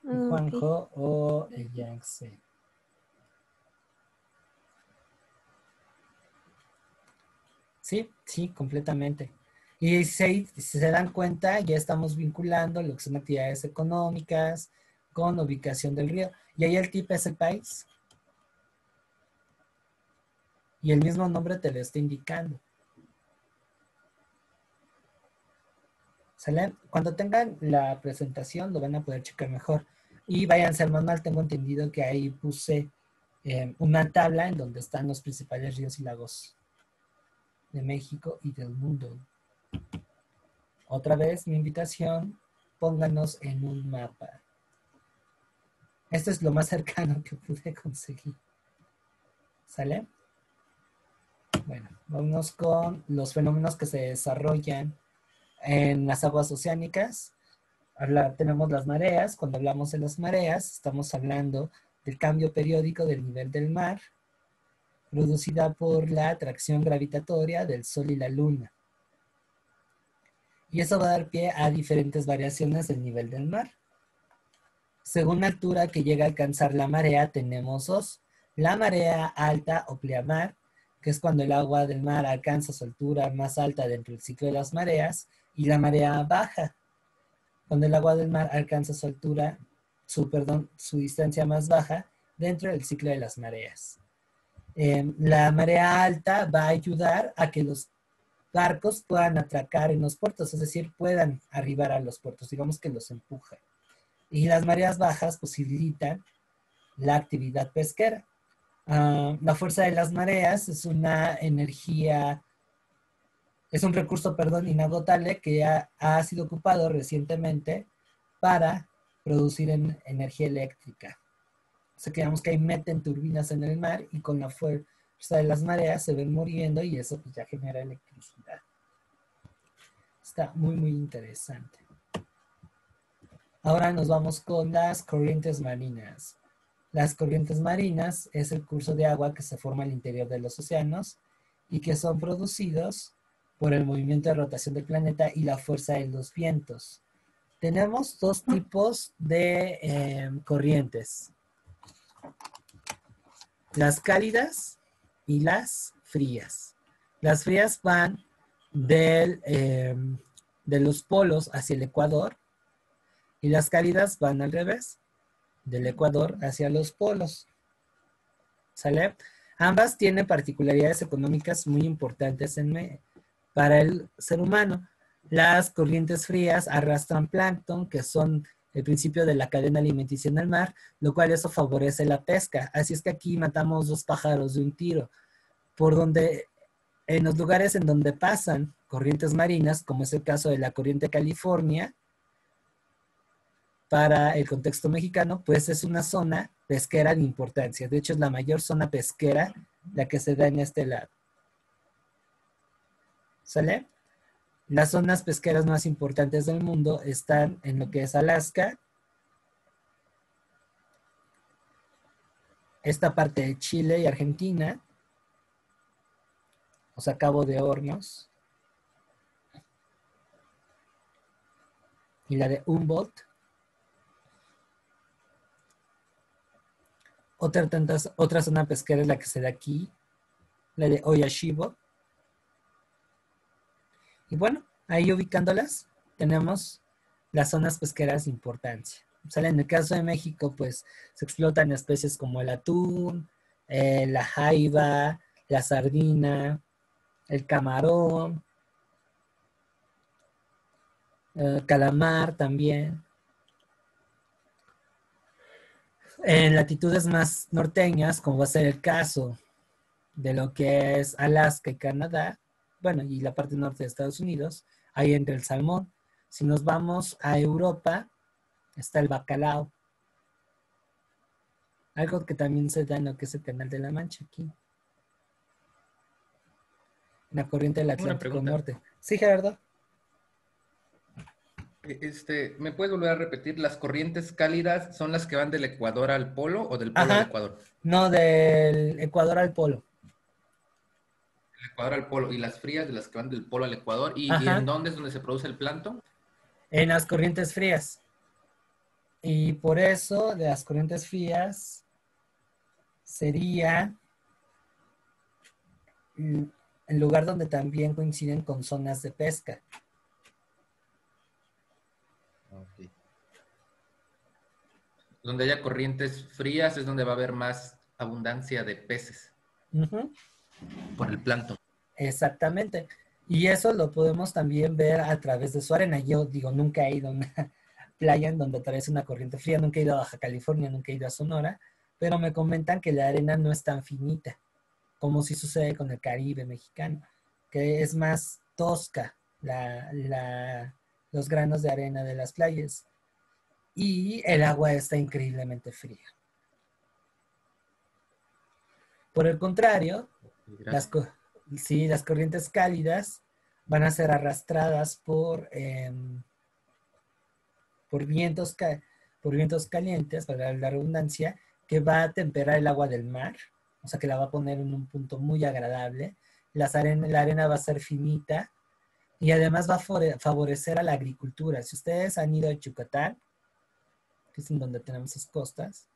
Juanjo o el Yangtze. Sí, sí, completamente. Y si se dan cuenta, ya estamos vinculando lo que son actividades económicas con ubicación del río. Y ahí el tip es el país. Y el mismo nombre te lo está indicando. ¿Sale? Cuando tengan la presentación lo van a poder checar mejor. Y váyanse al manual, tengo entendido que ahí puse una tabla en donde están los principales ríos y lagos de México y del mundo. Otra vez, mi invitación, pónganos en un mapa. Esto es lo más cercano que pude conseguir. ¿Sale? Bueno, vámonos con los fenómenos que se desarrollan en las aguas oceánicas. Tenemos las mareas. Cuando hablamos de las mareas, estamos hablando del cambio periódico del nivel del mar, producida por la atracción gravitatoria del Sol y la Luna. Y eso va a dar pie a diferentes variaciones del nivel del mar. Según la altura que llega a alcanzar la marea, tenemos dos. La marea alta o pleamar, que es cuando el agua del mar alcanza su altura más alta dentro del ciclo de las mareas, y la marea baja, cuando el agua del mar alcanza su altura, su distancia más baja dentro del ciclo de las mareas. La marea alta va a ayudar a que los barcos puedan atracar en los puertos, es decir, puedan arribar a los puertos, digamos que los empuja. Y las mareas bajas posibilitan la actividad pesquera. La fuerza de las mareas es una energía, es un recurso, inagotable que ha sido ocupado recientemente para producir energía eléctrica. O sea, que digamos que ahí meten turbinas en el mar y con la fuerza de las mareas se ven moviendo y eso pues ya genera electricidad. Está muy, muy interesante. Ahora nos vamos con las corrientes marinas. Las corrientes marinas es el curso de agua que se forma al interior de los océanos y que son producidos por el movimiento de rotación del planeta y la fuerza de los vientos. Tenemos dos tipos de corrientes. Las cálidas y las frías. Las frías van de los polos hacia el ecuador y las cálidas van al revés, del ecuador hacia los polos. ¿Sale? Ambas tienen particularidades económicas muy importantes para el ser humano. Las corrientes frías arrastran plancton, que son el principio de la cadena alimenticia en el mar, lo cual eso favorece la pesca. Así es que aquí matamos dos pájaros de un tiro. En los lugares en donde pasan corrientes marinas, como es el caso de la corriente California, para el contexto mexicano, pues es una zona pesquera de importancia. De hecho, es la mayor zona pesquera la que se da en este lado. ¿Sale? Las zonas pesqueras más importantes del mundo están en lo que es Alaska, esta parte de Chile y Argentina, o sea, Cabo de Hornos, y la de Humboldt. Otra zona pesquera es la que se da aquí, la de Oyashibo. Y bueno, ahí ubicándolas, tenemos las zonas pesqueras de importancia. ¿Sale? En el caso de México, pues se explotan especies como el atún, la jaiba, la sardina, el camarón, calamar también. En latitudes más norteñas, como va a ser el caso de lo que es Alaska y Canadá, bueno, y la parte norte de Estados Unidos, ahí entra el salmón. Si nos vamos a Europa, está el bacalao. Algo que también se da en lo que es el Canal de la Mancha aquí. En la corriente del Atlántico Norte. Sí, Gerardo. ¿Me puedes volver a repetir? ¿Las corrientes cálidas son las que van del Ecuador al polo o del polo al Ecuador? No, del Ecuador al polo. Del Ecuador al polo. ¿Y las frías de las que van del polo al Ecuador? ¿Y en dónde es donde se produce el plancton? En las corrientes frías. Y por eso, de las corrientes frías, sería el lugar donde también coinciden con zonas de pesca. Okay. Donde haya corrientes frías es donde va a haber más abundancia de peces. Por el plancton. Exactamente. Y eso lo podemos también ver a través de su arena. Yo digo, nunca he ido playa en donde atraviesa una corriente fría. Nunca he ido a Baja California, nunca he ido a Sonora, pero me comentan que la arena no es tan finita, como si sucede con el Caribe mexicano, que es más tosca los granos de arena de las playas. Y el agua está increíblemente fría. Por el contrario, las corrientes cálidas van a ser arrastradas por vientos calientes, para la redundancia, que va a temperar el agua del mar, o sea que la va a poner en un punto muy agradable. La arena va a ser finita y además va a favorecer a la agricultura. Si ustedes han ido a Yucatán, que es en donde tenemos esas costas,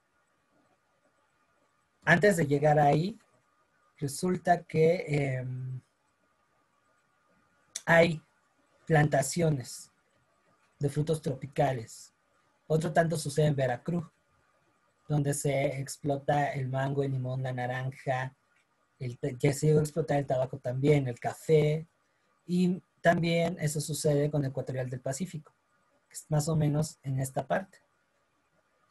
antes de llegar ahí, resulta que hay plantaciones de frutos tropicales. Otro tanto sucede en Veracruz, donde se explota el mango, el limón, la naranja, que se llegó a explotar el tabaco también, el café, y también eso sucede con el ecuatorial del Pacífico, que es más o menos en esta parte.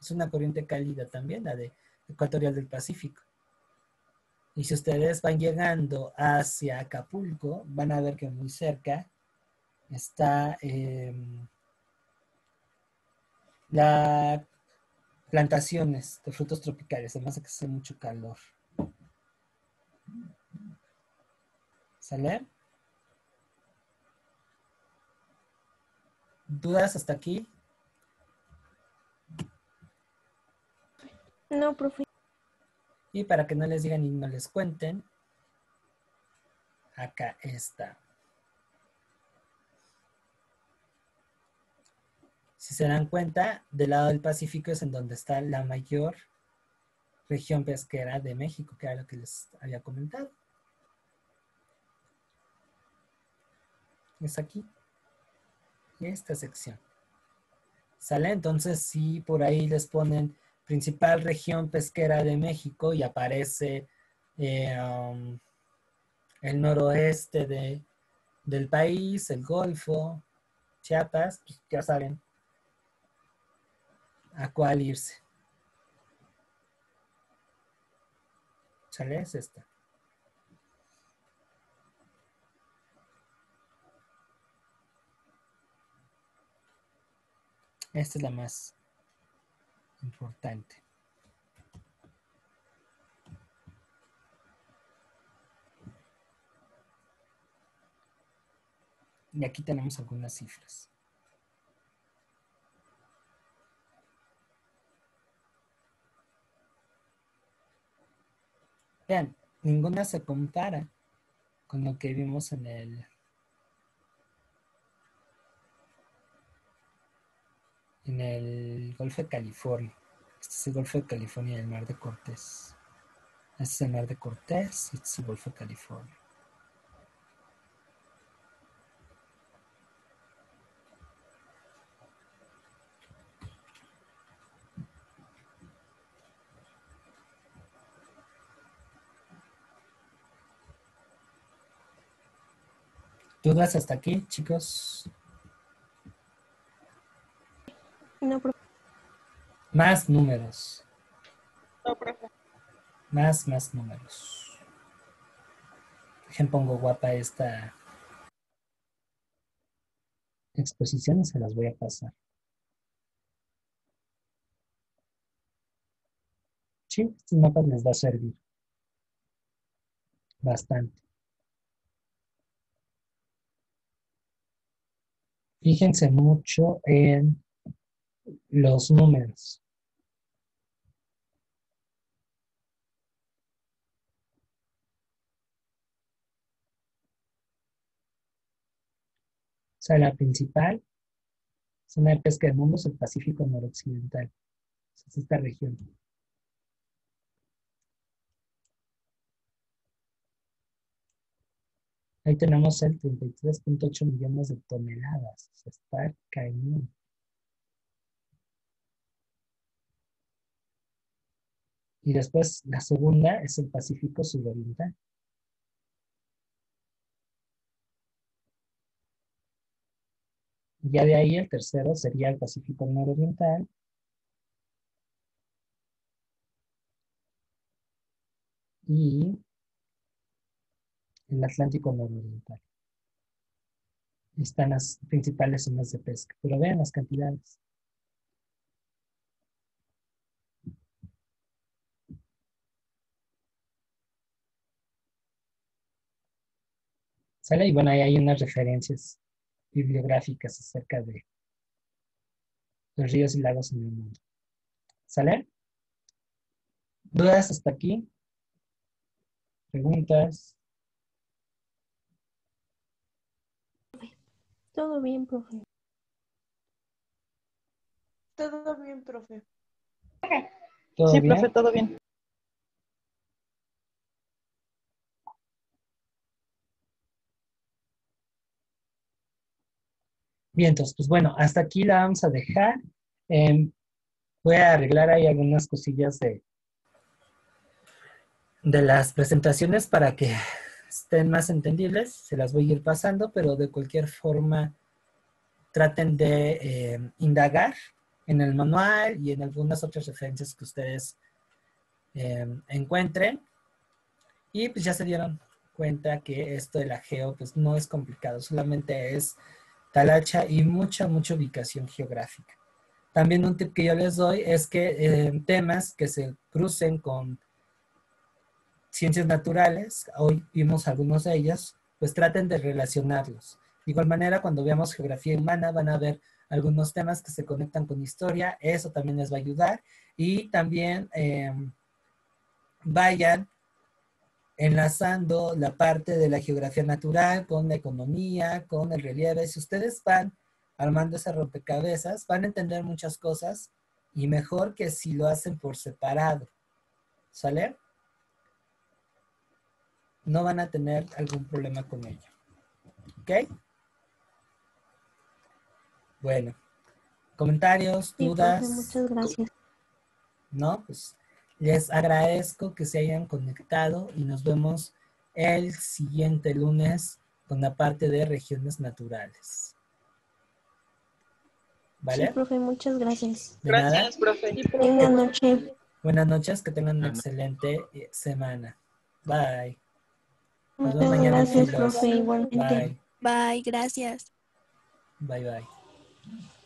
Es una corriente cálida también, la de ecuatorial del Pacífico. Y si ustedes van llegando hacia Acapulco, van a ver que muy cerca está las plantaciones de frutos tropicales, además de que hace mucho calor. ¿Sale? ¿Dudas hasta aquí? No, profe. Y para que no les digan y no les cuenten, acá está. Si se dan cuenta, del lado del Pacífico es en donde está la mayor región pesquera de México, que era lo que les había comentado. Es aquí, esta sección. ¿Sale? Entonces, si por ahí les ponen principal región pesquera de México y aparece el noroeste del país, el Golfo, Chiapas, pues ya saben a cuál irse. ¿Sale? Es esta. Esta es la más importante. Y aquí tenemos algunas cifras. Vean, ninguna se compara con lo que vimos en el Golfo de California. Este es el Golfo de California y el Mar de Cortés. Este es el Mar de Cortés y este es el Golfo de California. ¿Dudas hasta aquí, chicos? No, profe. Más números. No, profe. Más números. Dejen, pongo guapa esta exposición y se las voy a pasar. Sí, estos mapas les va a servir bastante. Fíjense mucho en los números. O sea, la principal zona de pesca del mundo es el Pacífico noroccidental. Es esta región. Ahí tenemos el 33.8 millones de toneladas. O sea, está cañón. Y después la segunda es el Pacífico suroriental. Ya de ahí el tercero sería el Pacífico Nororiental. Y el Atlántico Nororiental. Están las principales zonas de pesca. Pero vean las cantidades. ¿Sale? Y bueno, ahí hay unas referencias bibliográficas acerca de los ríos y lagos en el mundo. ¿Sale? ¿Dudas hasta aquí? ¿Preguntas? Todo bien, profe. Todo bien, profe. ¿Todo Sí, bien? profe, todo bien. Bien, entonces, pues bueno, hasta aquí la vamos a dejar. Voy a arreglar ahí algunas cosillas de las presentaciones para que estén más entendibles. Se las voy a ir pasando, pero de cualquier forma traten de indagar en el manual y en algunas otras referencias que ustedes encuentren. Y pues ya se dieron cuenta que esto de la geo pues no es complicado, solamente es talacha y mucha ubicación geográfica. También un tip que yo les doy es que temas que se crucen con ciencias naturales, hoy vimos algunos de ellas, pues traten de relacionarlos. De igual manera, cuando veamos geografía humana, van a ver algunos temas que se conectan con historia, eso también les va a ayudar. Y también vayan enlazando la parte de la geografía natural con la economía, con el relieve. Si ustedes van armando ese rompecabezas, van a entender muchas cosas y mejor que si lo hacen por separado. ¿Sale? No van a tener algún problema con ello. ¿Ok? Bueno. ¿Comentarios? Sí, ¿Dudas? profe, muchas gracias. No, pues les agradezco que se hayan conectado y nos vemos el siguiente lunes con la parte de regiones naturales. ¿Vale? Sí, profe, muchas gracias. De nada. Gracias, profe. Sí, profe. Buenas noches. Buenas noches, que tengan una excelente semana. Bye. Nos vemos Muchas mañana, gracias, chicos. profe, igualmente. Bye. Bye, gracias. Bye, bye.